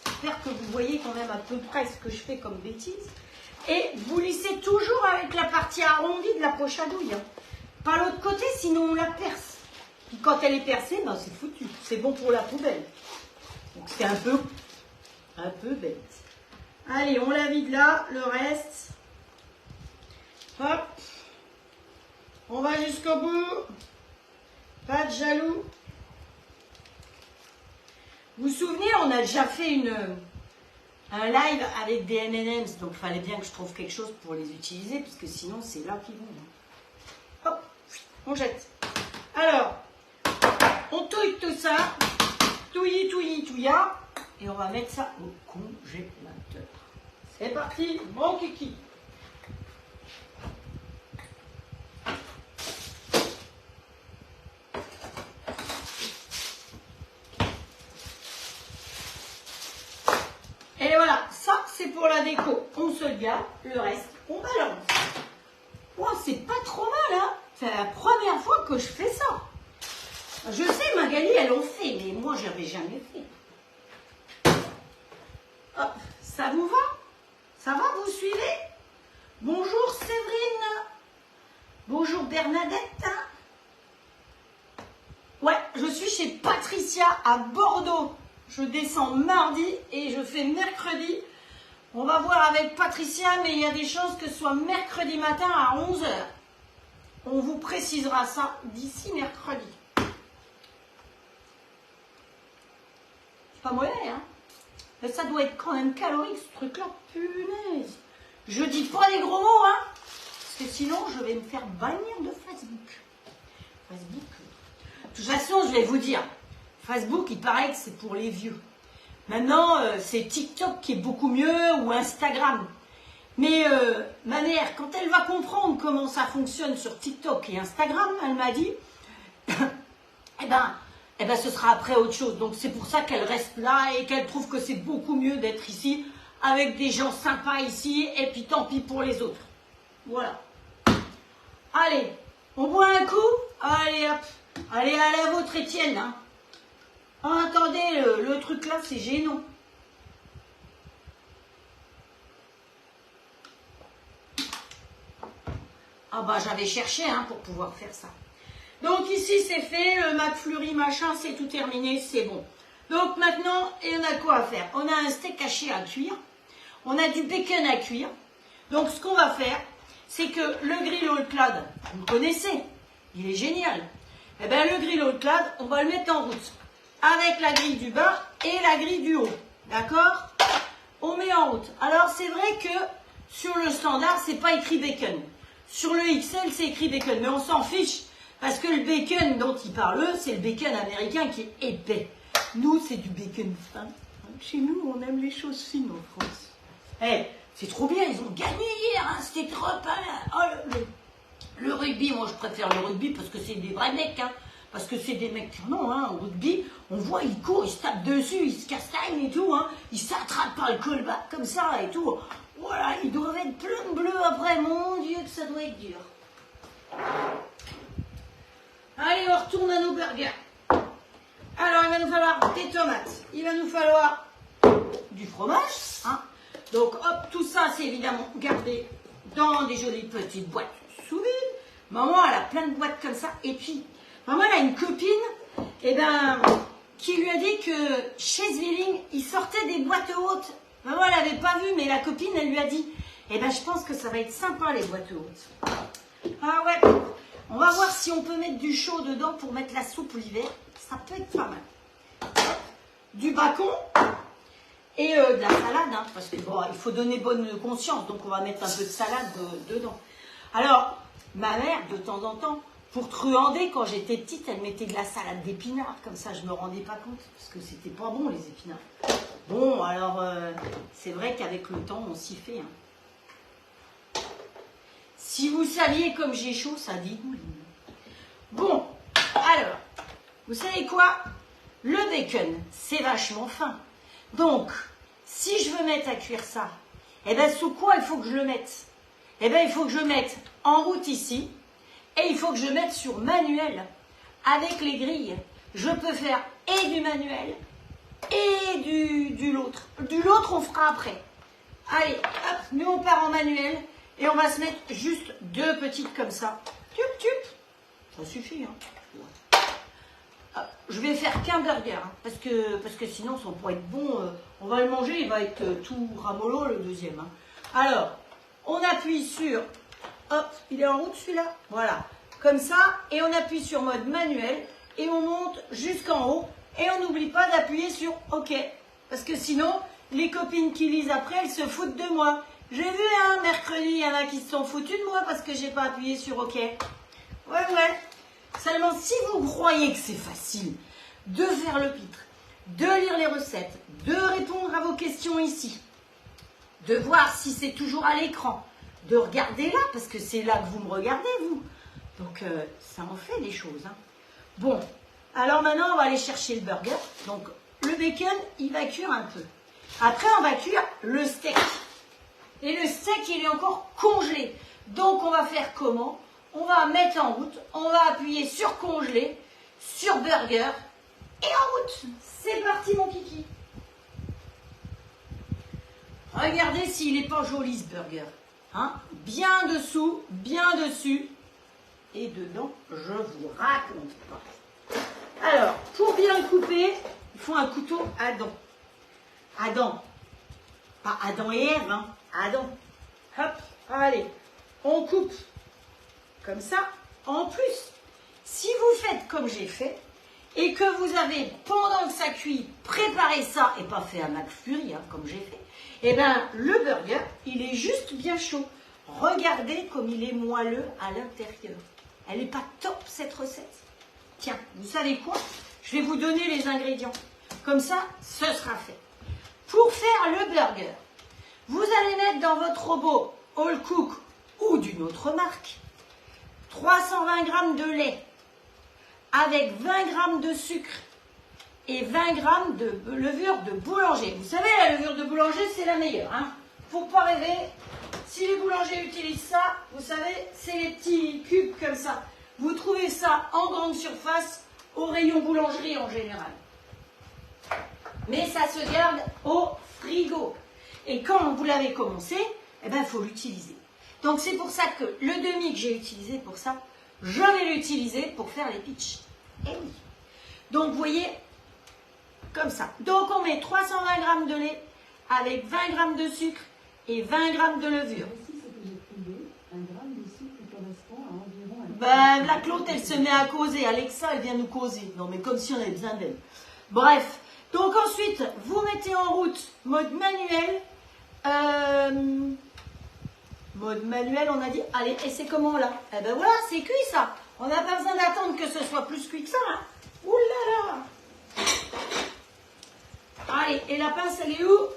J'espère que vous voyez quand même à peu près ce que je fais comme bêtise. Et vous lissez toujours avec la partie arrondie de la poche à douille. Hein. Pas l'autre côté, sinon on la perce. Puis quand elle est percée, ben c'est foutu. C'est bon pour la poubelle. Donc c'est un peu bête. Allez, on la vide là, le reste. Hop. On va jusqu'au bout. Pas de jaloux. Vous vous souvenez, on a déjà fait un live avec des M&M's, donc il fallait bien que je trouve quelque chose pour les utiliser, parce que sinon c'est là qu'ils vont. Hop, on jette. Alors, on touille tout ça, touilla, et on va mettre ça au congélateur. C'est parti, mon kiki. Et voilà, ça c'est pour la déco. On se le garde, le reste on balance. Oh, c'est pas trop mal, hein. C'est la première fois que je fais ça. Je sais, Magali, elle en fait, mais moi j'avais jamais fait. Hop, ça vous va? Ça va, vous suivez? Bonjour Séverine. Bonjour Bernadette. Ouais, je suis chez Patricia à Bordeaux. Je descends mardi et je fais mercredi. On va voir avec Patricia, mais il y a des chances que ce soit mercredi matin à 11 h. On vous précisera ça d'ici mercredi. C'est pas mauvais, hein? Mais ça doit être quand même calorique, ce truc-là. Punaise. Je dis pas des gros mots, hein? Parce que sinon, je vais me faire bannir de Facebook. Facebook. De toute façon, je vais vous dire, Facebook, il paraît que c'est pour les vieux. Maintenant, c'est TikTok qui est beaucoup mieux, ou Instagram. Mais ma mère, quand elle va comprendre comment ça fonctionne sur TikTok et Instagram, elle m'a dit, eh ben, ce sera après autre chose. Donc c'est pour ça qu'elle reste là et qu'elle trouve que c'est beaucoup mieux d'être ici, avec des gens sympas ici, et puis tant pis pour les autres. Voilà. Allez, on boit un coup? Allez, hop. Allez, à la vôtre, Étienne. Hein. Oh, attendez, le truc là, c'est gênant. Ah bah, j'avais cherché hein, pour pouvoir faire ça. Donc ici c'est fait, le McFlurry machin, c'est tout terminé, c'est bon. Donc maintenant, et on a quoi à faire? On a un steak haché à cuire, on a du bacon à cuire. Donc ce qu'on va faire, c'est que le grill all clad, vous le connaissez, il est génial. Eh bien le grill all clad, on va le mettre en route avec la grille du bas et la grille du haut. D'accord? On met en route. Alors c'est vrai que sur le standard, c'est pas écrit bacon. Sur le XL, c'est écrit bacon, mais on s'en fiche. Parce que le bacon dont il parle, c'est le bacon américain qui est épais. Nous, c'est du bacon fin. Chez nous, on aime les choses fines en France. Eh, c'est trop bien, ils ont gagné hier, hein, c'était trop pas. Oh, le rugby, moi je préfère le rugby parce que c'est des vrais mecs, hein. Parce que c'est des mecs qui en ont, hein, au rugby, on voit, ils courent, ils se tapent dessus, ils se castagnent et tout, hein. Ils s'attrapent par le callback comme ça et tout. Voilà, ils doivent être pleins de bleu après, mon Dieu que ça doit être dur. Allez, on retourne à nos burgers. Alors, il va nous falloir des tomates, il va nous falloir du fromage, hein. Donc, hop, tout ça, c'est évidemment gardé dans des jolies petites boîtes sous vide. Maman, elle a plein de boîtes comme ça. Et puis, maman, elle a une copine, qui lui a dit que chez Zwilling, il sortait des boîtes hautes. Maman, elle n'avait pas vu, mais la copine, elle lui a dit, je pense que ça va être sympa, les boîtes hautes. Ah ouais, on va voir si on peut mettre du chaud dedans pour mettre la soupe l'hiver. Ça peut être pas mal. Du bacon. Et de la salade, hein, parce que bon, il faut donner bonne conscience, donc on va mettre un peu de salade dedans. Alors, ma mère, de temps en temps, pour truander, quand j'étais petite, elle mettait de la salade d'épinards, comme ça je me rendais pas compte, parce que c'était pas bon les épinards. Bon, alors, c'est vrai qu'avec le temps, on s'y fait. Hein. Si vous saviez comme j'ai chaud, ça dégouline. Bon, alors, vous savez quoi? Le bacon, c'est vachement fin. Donc, si je veux mettre à cuire ça, sous quoi il faut que je le mette? Il faut que je le mette en route ici, et il faut que je le mette sur manuel, avec les grilles. Je peux faire et du manuel, et du l'autre. Du l'autre, on fera après. Allez, hop, nous on part en manuel, et on va se mettre juste deux petites comme ça. Tup, tup. Ça suffit, hein. Je vais faire qu'un burger, hein, parce que sinon, ça pourrait être bon. On va le manger, il va être tout ramollo, le deuxième. Hein. Alors, on appuie sur... Hop, il est en route celui-là. Voilà, comme ça. Et on appuie sur mode manuel. Et on monte jusqu'en haut. Et on n'oublie pas d'appuyer sur OK. Parce que sinon, les copines qui lisent après, elles se foutent de moi. J'ai vu, hein, mercredi, il y en a qui se sont foutus de moi parce que j'ai pas appuyé sur OK. Ouais. Seulement, si vous croyez que c'est facile de faire le pitre, de lire les recettes, de répondre à vos questions ici, de voir si c'est toujours à l'écran, de regarder là, parce que c'est là que vous me regardez, vous. Donc, ça en fait des choses. Hein. Bon, alors maintenant, on va aller chercher le burger. Donc, le bacon, il va cuire un peu. Après, on va cuire le steak. Et le steak, il est encore congelé. Donc, on va faire comment? On va mettre en route, on va appuyer sur congelé, sur burger, et en route. C'est parti mon kiki. Regardez s'il n'est pas joli ce burger. Hein? Bien dessous, bien dessus. Et dedans, je vous raconte pas. Alors, pour bien le couper, il faut un couteau Adam. Adam. Pas Adam et Ève, hein. Adam. Hop, allez, on coupe. Comme ça, en plus, si vous faites comme j'ai fait, et que vous avez, pendant que ça cuit, préparé ça, et pas fait un McFlurry, hein, comme j'ai fait, le burger, il est juste bien chaud. Regardez comme il est moelleux à l'intérieur. Elle n'est pas top, cette recette. Tiens, vous savez quoi? Je vais vous donner les ingrédients. Comme ça, ce sera fait. Pour faire le burger, vous allez mettre dans votre robot All Cook ou d'une autre marque 320 g de lait avec 20 g de sucre et 20 g de levure de boulanger. Vous savez, la levure de boulanger, c'est la meilleure. Hein. Faut pas rêver. Si les boulangers utilisent ça, vous savez, c'est les petits cubes comme ça. Vous trouvez ça en grande surface au rayon boulangerie en général. Mais ça se garde au frigo. Et quand vous l'avez commencé, il faut l'utiliser. Donc c'est pour ça que le demi que j'ai utilisé pour ça, je vais l'utiliser pour faire les pitchs. Eh oui. Donc, vous voyez, comme ça. Donc, on met 320 g de lait avec 20 g de sucre et 20 g de levure. Ben, la Claude, elle se met à causer. Alexa, elle vient nous causer. Non, mais comme si on avait besoin d'elle. Bref. Donc, ensuite, vous mettez en route mode manuel. Mode manuel, on a dit. Allez, et c'est comment là? Eh ben voilà, c'est cuit ça. On n'a pas besoin d'attendre que ce soit plus cuit que ça. Hein. Ouh là là. Allez, et la pince, elle est où?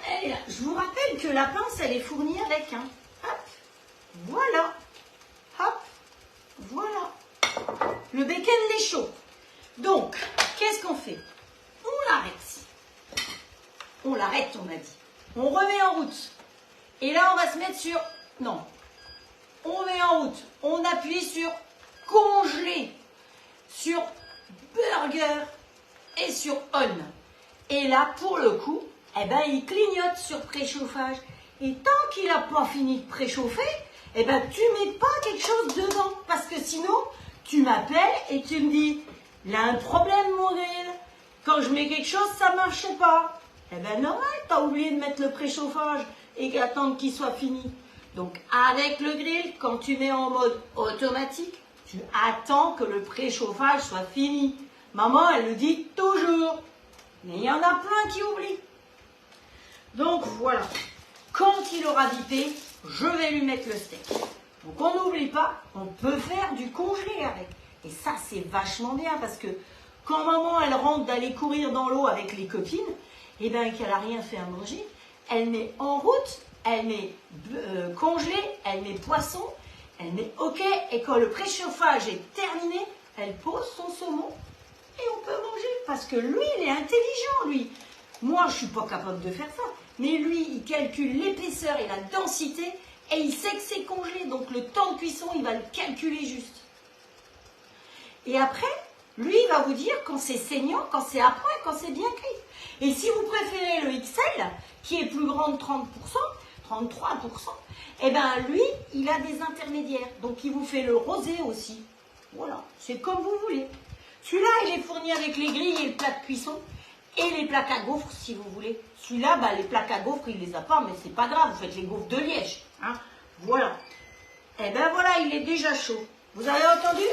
Elle est là. Je vous rappelle que la pince, elle est fournie avec. Hein. Hop. Voilà. Hop. Voilà. Le bacon, il est chaud. Donc, qu'est-ce qu'on fait? On l'arrête. On l'arrête, on a dit. On remet en route. Et là, on va se mettre sur... Non. On met en route. On appuie sur congeler. Sur burger et sur on. Et là, pour le coup, eh ben, il clignote sur préchauffage. Et tant qu'il n'a pas fini de préchauffer, eh ben, tu mets pas quelque chose dedans. Parce que sinon, tu m'appelles et tu me dis, il a un problème, mon grill. Quand je mets quelque chose, ça ne marche pas. Eh ben, normal, tu as oublié de mettre le préchauffage et attendre qu'il soit fini. Donc, avec le grill, quand tu mets en mode automatique, tu attends que le préchauffage soit fini. Maman, elle le dit toujours. Mais il y en a plein qui oublient. Donc, voilà. Quand il aura bipé, je vais lui mettre le steak. Donc, on n'oublie pas, on peut faire du congelé avec. Et ça, c'est vachement bien parce que quand maman, elle rentre d'aller courir dans l'eau avec les copines, et bien qu'elle n'a rien fait à manger, elle met en route, elle met congelé, elle met poisson, elle met OK, et quand le préchauffage est terminé, elle pose son saumon et on peut manger. Parce que lui, il est intelligent, lui. Moi, je ne suis pas capable de faire ça. Mais lui, il calcule l'épaisseur et la densité et il sait que c'est congelé. Donc, le temps de cuisson, il va le calculer juste. Et après, lui, il va vous dire quand c'est saignant, quand c'est à point, quand c'est bien cuit. Et si vous préférez le XL, qui est plus grand de 30%, 33%, eh bien, lui, il a des intermédiaires. Donc, il vous fait le rosé aussi. Voilà, c'est comme vous voulez. Celui-là, il est fourni avec les grilles et le plat de cuisson et les plaques à gaufres, si vous voulez. Celui-là, bah, les plaques à gaufres, il les a pas, mais c'est pas grave, vous faites les gaufres de Liège. Hein. Voilà. Eh bien, voilà, il est déjà chaud. Vous avez entendu?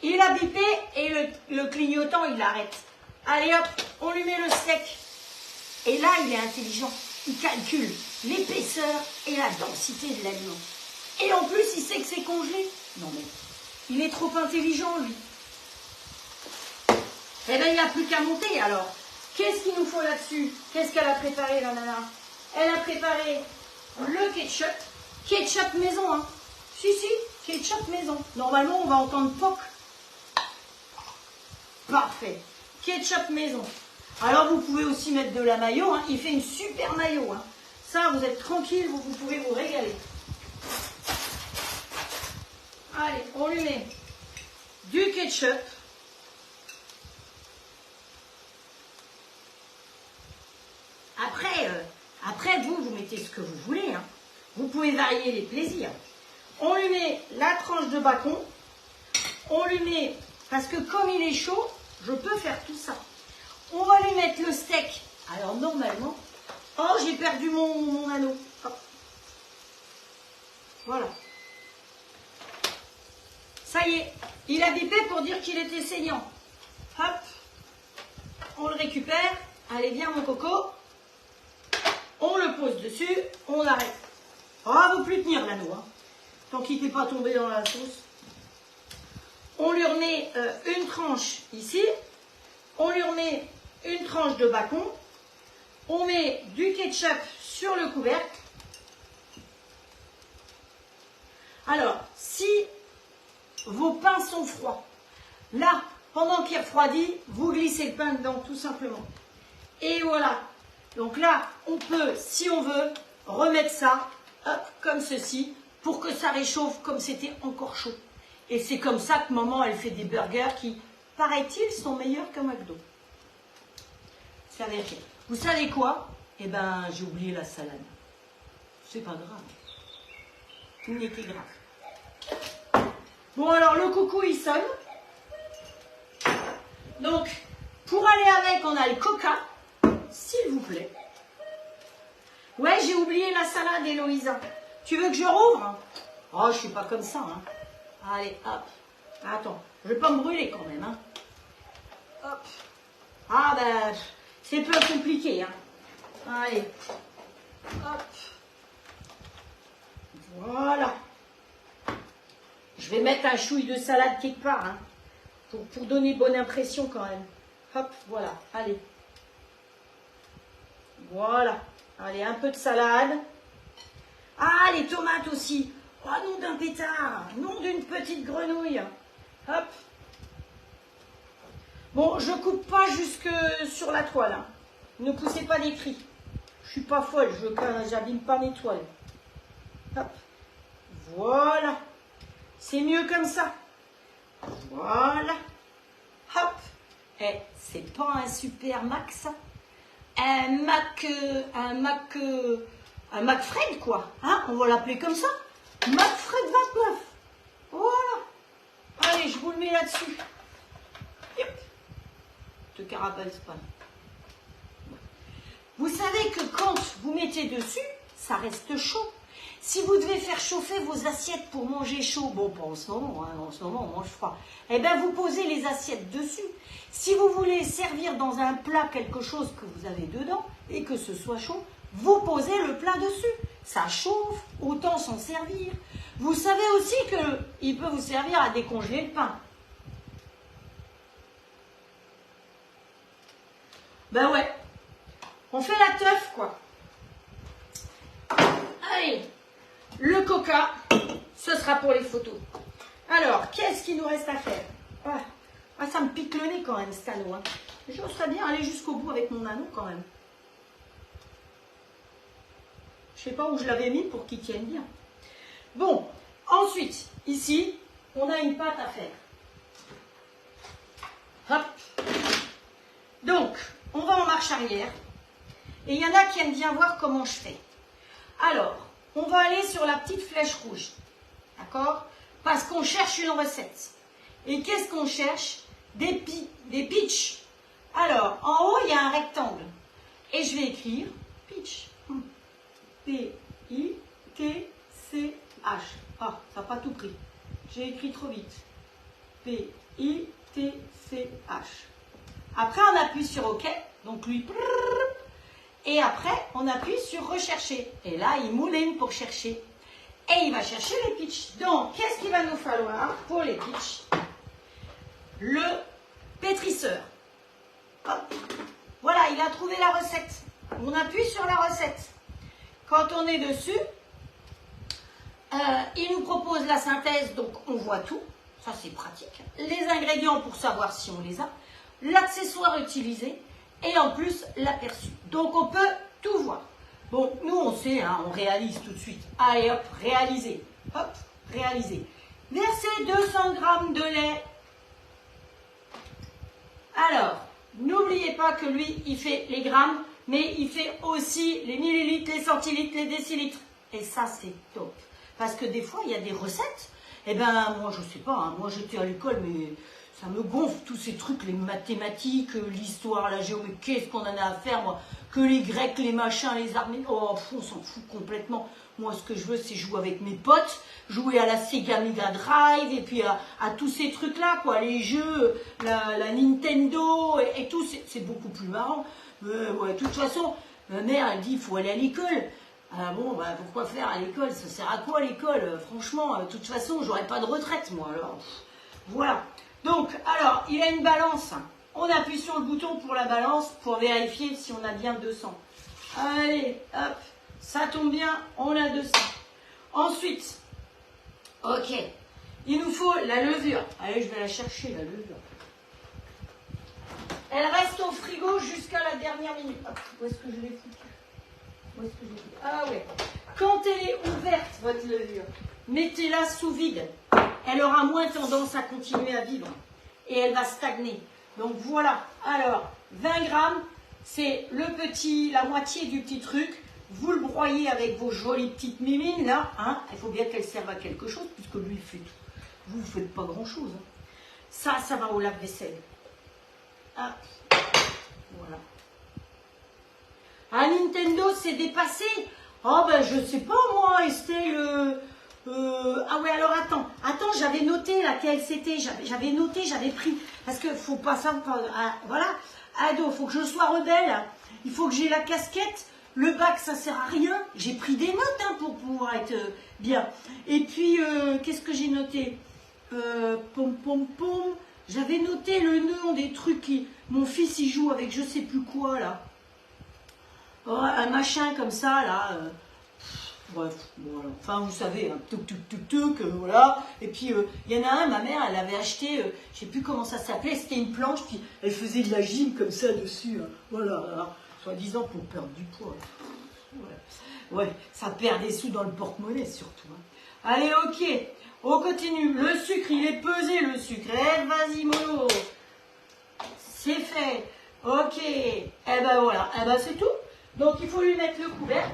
Il a bipé et le clignotant, il l'arrête. Allez hop, on lui met le steak. Et là, il est intelligent. Il calcule l'épaisseur et la densité de l'aliment. Et en plus, il sait que c'est congelé. Non mais, il est trop intelligent, lui. Eh bien, il n'y a plus qu'à monter, alors. Qu'est-ce qu'il nous faut là-dessus? Qu'est-ce qu'elle a préparé, la nana? Elle a préparé le ketchup. Ketchup maison, hein. Si, ketchup maison. Normalement, on va entendre POC. Parfait. Ketchup maison. Alors, vous pouvez aussi mettre de la mayo. Hein. Il fait une super mayo. Hein. Ça, vous êtes tranquille, vous pouvez vous régaler. Allez, on lui met du ketchup. Après vous mettez ce que vous voulez. Hein. Vous pouvez varier les plaisirs. On lui met la tranche de bacon. On lui met, parce que comme il est chaud, je peux faire tout ça. On va lui mettre le steak. Alors normalement, oh j'ai perdu mon anneau. Hop. Voilà. Ça y est, il a bipé pour dire qu'il était saignant. Hop. On le récupère. Allez, viens mon coco. On le pose dessus, on arrête. Oh, il ne veut plus tenir l'anneau, hein, tant qu'il n'est pas tombé dans la sauce. On lui remet une tranche ici. On lui remet une tranche de bacon. On met du ketchup sur le couvercle. Alors, si vos pains sont froids, là, pendant qu'il refroidit, vous glissez le pain dedans, tout simplement. Et voilà. Donc là, on peut, si on veut, remettre ça, hop, comme ceci, pour que ça réchauffe comme c'était encore chaud. Et c'est comme ça que maman, elle fait des burgers qui, paraît-il, sont meilleurs que McDo. C'est la vérité. Vous savez quoi? Eh ben, j'ai oublié la salade. C'est pas grave. Tout n'était grave. Bon, alors le coucou, il sonne. Donc, pour aller avec, on a le coca, s'il vous plaît. Ouais, j'ai oublié la salade, Héloïsa. Tu veux que je rouvre? Oh, je suis pas comme ça, hein. Allez, hop. Attends, je vais pas me brûler quand même, hein. Hop. Ah ben, c'est un peu compliqué, hein. Allez. Hop. Voilà. Je vais mettre un chouille de salade quelque part, hein, pour donner bonne impression quand même. Hop, voilà, allez. Voilà. Allez, un peu de salade. Ah, les tomates aussi. Oh, nom d'un pétard. Nom d'une petite grenouille. Hop. Bon, je coupe pas jusque sur la toile, hein. Ne poussez pas des cris. Je suis pas folle, j'abîme pas mes toiles. Hop. Voilà. C'est mieux comme ça. Voilà. Hop. Eh, c'est pas un super Mac, ça? Un McFred, quoi. Hein, on va l'appeler comme ça. McFred 29. Voilà. Allez, je vous le mets là-dessus. Yep. Te carapèse pas. Vous savez que quand vous mettez dessus, ça reste chaud. Si vous devez faire chauffer vos assiettes pour manger chaud, bon, pas en ce moment, hein, en ce moment on mange froid, eh bien vous posez les assiettes dessus. Si vous voulez servir dans un plat quelque chose que vous avez dedans et que ce soit chaud, vous posez le plat dessus. Ça chauffe, autant s'en servir. Vous savez aussi qu'il peut vous servir à décongeler le pain. Ben ouais, on fait la teuf, quoi. Allez, le coca, ce sera pour les photos. Alors, qu'est-ce qu'il nous reste à faire? Ah, ça me pique le nez quand même, cet anneau. Hein. J'oserais bien aller jusqu'au bout avec mon anneau quand même. Je sais pas où je l'avais mis pour qu'il tienne bien. Bon, ensuite, ici, on a une pâte à faire. Hop. Donc, on va en marche arrière. Et il y en a qui aiment bien voir comment je fais. Alors, on va aller sur la petite flèche rouge. D'accord? Parce qu'on cherche une recette. Et qu'est-ce qu'on cherche? Des pitchs. Alors, en haut, il y a un rectangle. Et je vais écrire pitch. P-I-T-C-H. Ah, ça n'a pas tout pris. J'ai écrit trop vite. P-I-T-C-H. Après, on appuie sur OK. Donc, lui... Et après, on appuie sur rechercher. Et là, il mouline pour chercher. Et il va chercher les pitchs. Donc, qu'est-ce qu'il va nous falloir pour les pitchs? Le pétrisseur. Hop. Voilà, il a trouvé la recette. On appuie sur la recette. Quand on est dessus, il nous propose la synthèse, donc on voit tout. Ça, c'est pratique. Les ingrédients pour savoir si on les a. L'accessoire utilisé. Et en plus, l'aperçu. Donc, on peut tout voir. Bon, nous, on sait, hein, on réalise tout de suite. Allez, hop, réaliser. Hop, réaliser. Versez 200 g de lait. Alors, n'oubliez pas que lui, il fait les grammes, mais il fait aussi les millilitres, les centilitres, les décilitres. Et ça, c'est top. Parce que des fois, il y a des recettes. Eh ben, moi, je sais pas, hein, moi, j'étais à l'école, mais... ça me gonfle tous ces trucs, les mathématiques, l'histoire, la géométrie, qu'est-ce qu'on en a à faire, moi? Que les Grecs, les machins, les Arméniens, oh, on s'en fout complètement. Moi, ce que je veux, c'est jouer avec mes potes, jouer à la Sega Mega Drive, et puis à tous ces trucs-là, quoi, les jeux, la Nintendo, et tout, c'est beaucoup plus marrant. Ouais, de toute façon, ma mère, elle dit, il faut aller à l'école. Ah bon, bah, pourquoi faire à l'école? Ça sert à quoi, l'école? Franchement, de toute façon, j'aurais pas de retraite, moi, alors. Voilà. Donc, alors, il a une balance. On appuie sur le bouton pour la balance pour vérifier si on a bien 200. Allez, hop, ça tombe bien, on a 200. Ensuite, ok, il nous faut la levure. Allez, je vais la chercher, la levure. Elle reste au frigo jusqu'à la dernière minute. Hop, où est-ce que je l'ai foutu? Où est-ce que je l'ai foutu? Ah ouais. Quand elle est ouverte, votre levure, mettez-la sous vide. Elle aura moins tendance à continuer à vivre et elle va stagner. Donc voilà, alors 20 grammes, c'est la moitié du petit truc. Vous le broyez avec vos jolies petites mimines là, hein. Il faut bien qu'elle serve à quelque chose puisque lui il fait tout. vous ne faites pas grand-chose. Hein. Ça va au lave-vaisselle. Ah, voilà. Ah, Nintendo s'est dépassé. Oh, ben, je sais pas, moi, Estelle. Ah ouais, alors attends, j'avais noté laquelle c'était. J'avais noté, j'avais pris. Parce que faut pas ça. Voilà. Ado, faut que je sois rebelle. Il faut que j'ai la casquette. Le bac, ça sert à rien. J'ai pris des notes hein, pour pouvoir être bien. Et puis, qu'est-ce que j'ai noté Pom pom pom. J'avais noté le nom des trucs qui. Mon fils, il joue avec je sais plus quoi là. Oh, un machin comme ça là. Bref, voilà. Enfin, vous savez, hein, voilà. Et puis, il y en a un, ma mère, elle avait acheté, je sais plus comment ça s'appelait, c'était une planche, puis elle faisait de la gym comme ça dessus. Hein. Voilà, soi-disant pour perdre du poids. Ouais, ça perd des sous dans le porte-monnaie surtout. Hein. Allez, ok, on continue. Le sucre, il est pesé, le sucre. Eh, vas-y, mollo. C'est fait. Ok. Eh ben voilà, eh ben c'est tout. Donc, il faut lui mettre le couvercle.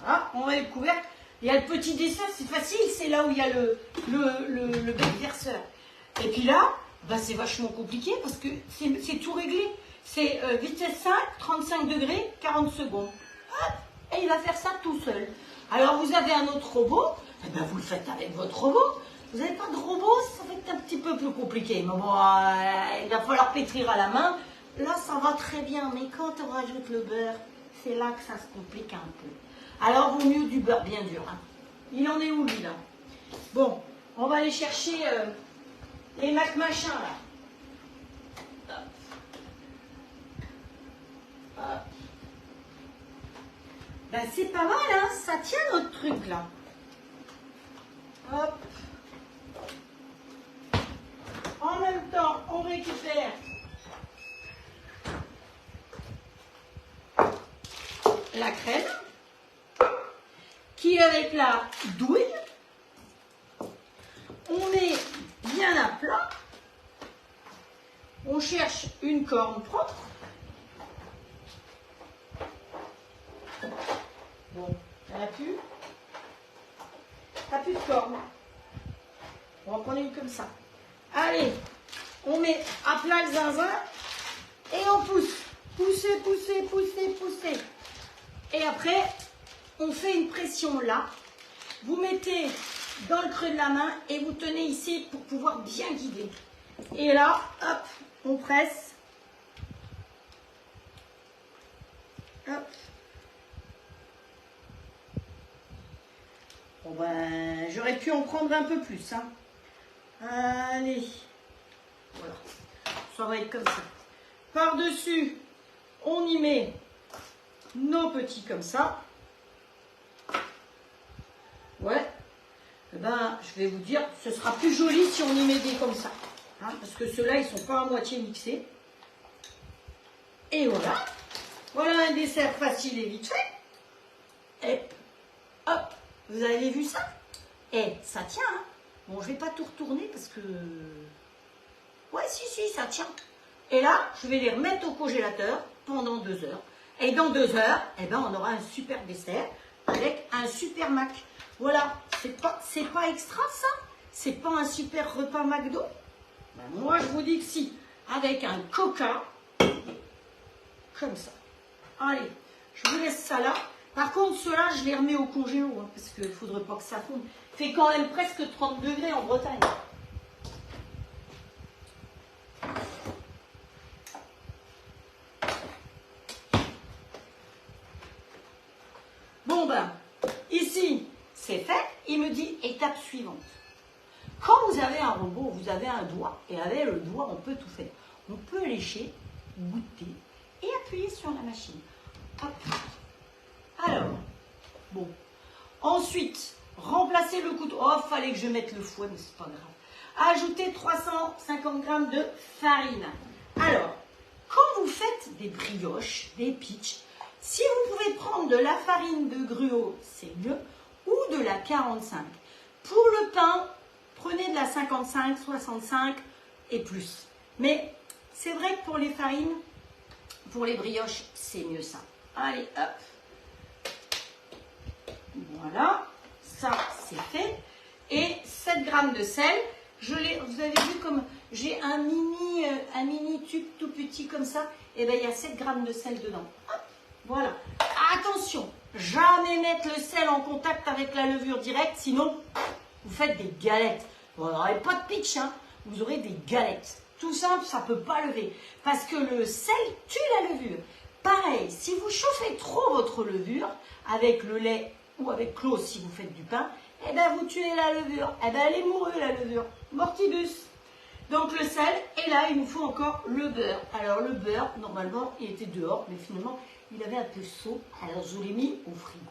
Ah, on met le couvercle. Il y a le petit dessert, c'est facile, c'est là où il y a le bec verseur. Et puis là, bah c'est vachement compliqué parce que c'est tout réglé. C'est vitesse 5, 35 degrés, 40 secondes. Hop, et il va faire ça tout seul. Alors vous avez un autre robot, eh ben vous le faites avec votre robot. Vous n'avez pas de robot, ça va être un petit peu plus compliqué. Mais bon, il va falloir pétrir à la main. Là, ça va très bien, mais quand on rajoute le beurre, c'est là que ça se complique un peu. Alors, vaut mieux du beurre bien dur. Hein. Il en est où, lui, là? Bon, on va aller chercher les machins, là. Hop. Hop. Ben, c'est pas mal, hein? Ça tient, notre truc, là. Hop. En même temps, on récupère la crème. Qui avec la douille, on met bien à plat, on cherche une corne propre. Bon, il n'y en a plus. T'as plus de corne. On va en prendre une comme ça. Allez, on met à plat le zinzin et on pousse. Poussez, poussez, poussez, poussez. Et après, on fait une pression là, vous mettez dans le creux de la main et vous tenez ici pour pouvoir bien guider. Et là, hop, on presse. Hop. Bon ben, j'aurais pu en prendre un peu plus. Hein. Allez. Voilà. Ça va être comme ça. Par-dessus, on y met nos petits comme ça. Ouais, eh ben, je vais vous dire, ce sera plus joli si on y met des comme ça. Hein, parce que ceux-là, ils ne sont pas à moitié mixés. Et voilà. Voilà un dessert facile et vite fait. Et hop, vous avez vu ça? Et ça tient. Hein. Bon, je ne vais pas tout retourner parce que... Ouais, si, ça tient. Et là, je vais les remettre au congélateur pendant 2 heures. Et dans 2 heures, eh ben, on aura un super dessert avec un super mac. Voilà, c'est pas extra ça? C'est pas un super repas McDo? Ben moi je vous dis que si, avec un coca, comme ça. Allez, je vous laisse ça là. Par contre, ceux-là, je les remets au congélo, hein, parce qu'il ne faudrait pas que ça fonde. Il fait quand même presque 30 degrés en Bretagne. Bon ben, ici, c'est fait. Il me dit étape suivante. Quand vous avez un robot, vous avez un doigt. Et avec le doigt, on peut tout faire. On peut lécher, goûter et appuyer sur la machine. Hop. Alors, bon. Ensuite, remplacer le couteau. Oh, fallait que je mette le fouet, mais c'est pas grave. Ajouter 350 g de farine. Alors, quand vous faites des brioches, des pitchs, si vous pouvez prendre de la farine de gruau, c'est mieux, ou de la 45. Pour le pain, prenez de la 55, 65 et plus. Mais c'est vrai que pour les farines, pour les brioches, c'est mieux ça. Allez, hop. Voilà, ça c'est fait. Et 7 g g de sel. Vous avez vu comme j'ai un mini tube tout petit comme ça. Et bien, il y a 7 g de sel dedans. Hop, voilà. Attention, jamais mettre le sel en contact avec la levure directe, sinon vous faites des galettes. Vous n'aurez pas de pitch, hein, vous aurez des galettes. Tout simple, ça ne peut pas lever. Parce que le sel tue la levure. Pareil, si vous chauffez trop votre levure, avec le lait ou avec l'eau si vous faites du pain, eh bien vous tuez la levure. Eh bien elle est mourue la levure. Mortibus. Donc le sel, et là il nous faut encore le beurre. Alors le beurre, normalement il était dehors, mais finalement il avait un peu chaud, alors je l'ai mis au frigo.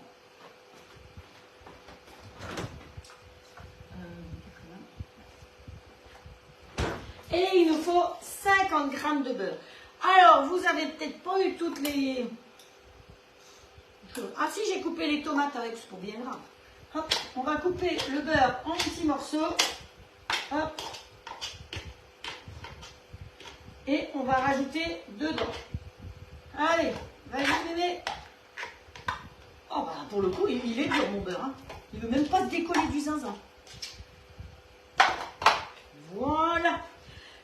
Et il nous faut 50 g de beurre. Alors, vous avez peut-être pas eu toutes les choses. Ah si, j'ai coupé les tomates avec, c'est pour bien grave. Hop, on va couper le beurre en petits morceaux. Hop. Et on va rajouter dedans. Allez, vas-y bébé. Oh bah pour le coup, il est dur mon beurre. Hein. Il ne veut même pas se décoller du zinzin. Voilà.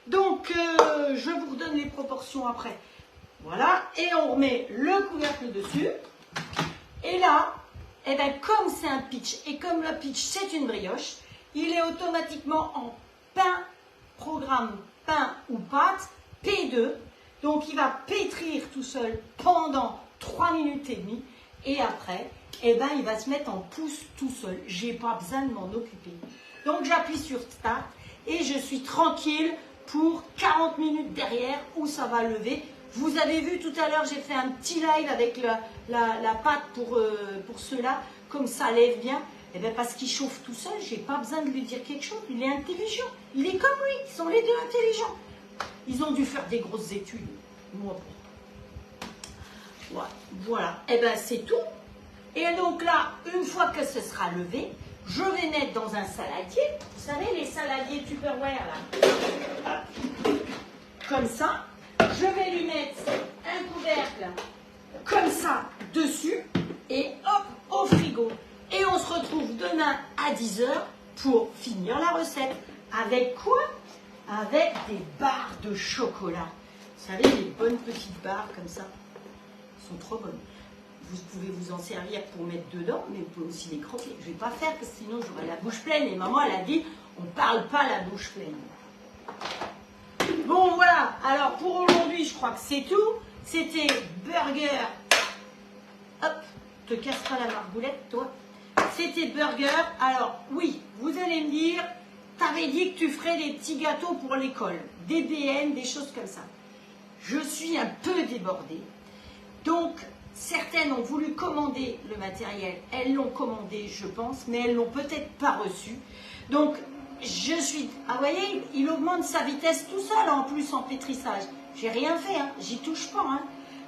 Donc, je vous redonne les proportions après. Voilà. Et on remet le couvercle dessus. Et là, eh ben, comme c'est un pitch, et comme le pitch c'est une brioche, il est automatiquement en pain, programme pain ou pâte, P2. Donc, il va pétrir tout seul pendant 3 minutes et demie. Et après, eh ben, il va se mettre en pousse tout seul. J'ai pas besoin de m'en occuper. Donc, j'appuie sur Start et je suis tranquille pour 40 minutes derrière où ça va lever. Vous avez vu tout à l'heure, j'ai fait un petit live avec la pâte pour ceux-là, comme ça lève bien. Et bien parce qu'il chauffe tout seul, j'ai pas besoin de lui dire quelque chose. Il est intelligent. Il est comme lui. Ils sont les deux intelligents. Ils ont dû faire des grosses études. Moi, voilà. Et bien c'est tout. Et donc là, une fois que ce sera levé, je vais mettre dans un saladier. Vous savez, les saladiers Tupperware, là. Comme ça. Je vais lui mettre un couvercle comme ça dessus. Et hop, au frigo. Et on se retrouve demain à 10 h pour finir la recette. Avec quoi? Avec des barres de chocolat. Vous savez, les bonnes petites barres comme ça. Elles sont trop bonnes. Vous pouvez vous en servir pour mettre dedans, mais vous pouvez aussi les croquer. Je ne vais pas faire, parce que sinon j'aurai la bouche pleine. Et maman, elle a dit, on ne parle pas la bouche pleine. Bon, voilà. Alors, pour aujourd'hui, je crois que c'est tout. C'était burger. Hop, te casse pas la margoulette, toi. C'était burger. Alors, oui, vous allez me dire, t'avais dit que tu ferais des petits gâteaux pour l'école. Des BN, des choses comme ça. Je suis un peu débordée. Donc, certaines ont voulu commander le matériel, elles l'ont commandé, je pense, mais elles ne l'ont peut-être pas reçu. Donc, je suis... Ah, vous voyez, il augmente sa vitesse tout seul, en plus, en pétrissage. J'ai rien fait, hein, j'y touche pas. Hein.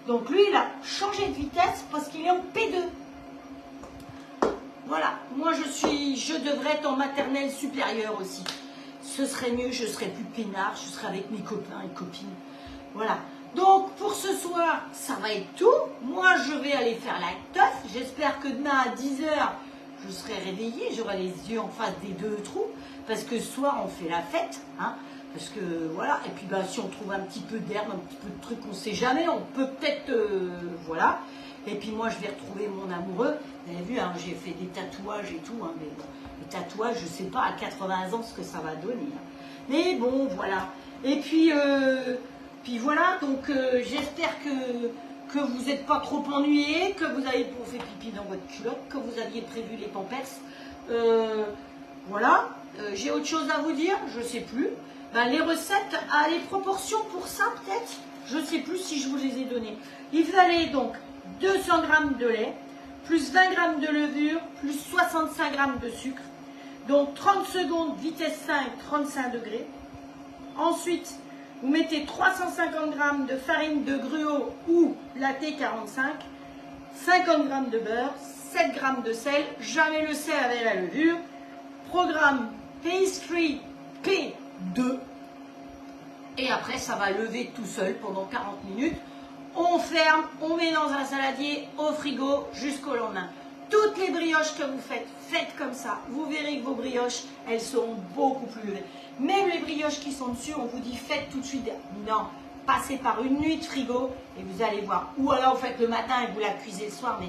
Donc, lui, il a changé de vitesse parce qu'il est en P2. Voilà, moi, je devrais être en maternelle supérieure aussi. Ce serait mieux, je serais plus peinard, je serais avec mes copains et copines. Voilà. Donc, pour ce soir, ça va être tout. Moi, je vais aller faire la teuf. J'espère que demain, à 10 h, je serai réveillée. J'aurai les yeux en face des 2 trous. Parce que ce soir, on fait la fête. Hein, parce que, voilà. Et puis, bah, si on trouve un petit peu d'herbe, un petit peu de trucs, on ne sait jamais. On peut peut-être... voilà. Et puis, moi, je vais retrouver mon amoureux. Vous avez vu, hein, j'ai fait des tatouages et tout. Hein, mais bon, les tatouages, je ne sais pas à 80 ans ce que ça va donner. Hein. Mais bon, voilà. Et puis... Puis voilà, donc j'espère que vous n'êtes pas trop ennuyés, que vous avez fait pipi dans votre culotte, que vous aviez prévu les pampers. Voilà, j'ai autre chose à vous dire, je ne sais plus. Ben, les recettes, les proportions pour ça peut-être, je ne sais plus si je vous les ai données. Il fallait donc 200 g de lait, plus 20 g de levure, plus 65 g de sucre. Donc 30 secondes, vitesse 5, 35 degrés. Ensuite, vous mettez 350 g de farine de gruau ou latte 45, 50 g de beurre, 7 g de sel, jamais le sel avec la levure, programme pastry P2, et après ça va lever tout seul pendant 40 minutes. On ferme, on met dans un saladier au frigo jusqu'au lendemain. Toutes les brioches brioches que vous faites, faites comme ça. Vous verrez que vos brioches, elles seront beaucoup plus levées. Même les brioches qui sont dessus, on vous dit faites tout de suite. Non, passez par une nuit de frigo et vous allez voir. Ou alors vous faites le matin et vous la cuisez le soir, mais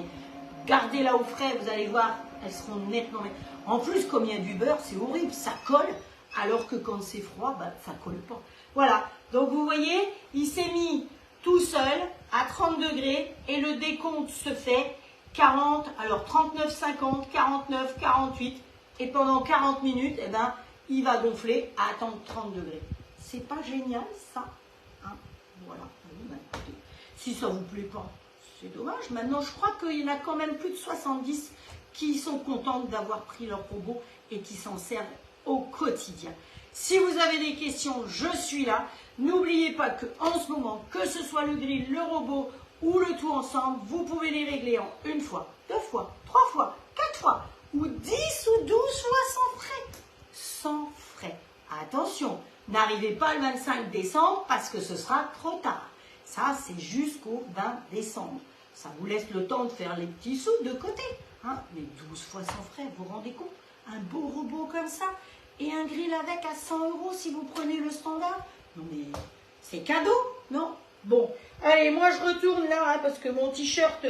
gardez-la au frais, vous allez voir, elles seront nettement. En plus, comme il y a du beurre, c'est horrible, ça colle, alors que quand c'est froid, bah, ça colle pas. Voilà, donc vous voyez, il s'est mis tout seul à 30 degrés et le décompte se fait 40, alors 39, 50, 49, 48 et pendant 40 minutes, eh ben, il va gonfler à attendre 30 degrés. C'est pas génial ça, hein? Voilà, ben, écoutez, si ça vous plaît pas, c'est dommage. Maintenant, je crois qu'il y en a quand même plus de 70 qui sont contentes d'avoir pris leur robot et qui s'en servent au quotidien. Si vous avez des questions, je suis là. N'oubliez pas qu'en ce moment, que ce soit le grill, le robot ou le tout ensemble, vous pouvez les régler en une fois, 2 fois, 3 fois, 4 fois, ou 10 ou 12 fois sans frais. Sans frais. Attention, n'arrivez pas le 25 décembre parce que ce sera trop tard. Ça, c'est jusqu'au 20 décembre. Ça vous laisse le temps de faire les petits sous de côté. Hein, mais 12 fois sans frais, vous vous rendez compte? Un beau robot comme ça et un grill avec à 100 € si vous prenez le standard. Non mais c'est cadeau, non? Bon, allez, moi je retourne là hein, parce que mon t-shirt,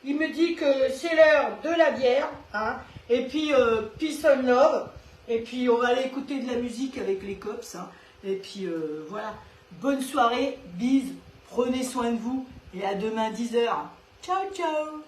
il me dit que c'est l'heure de la bière. Hein, et puis peace and love. Et puis on va aller écouter de la musique avec les cops. Hein, et puis voilà, bonne soirée, bises, prenez soin de vous et à demain 10 h. Ciao, ciao.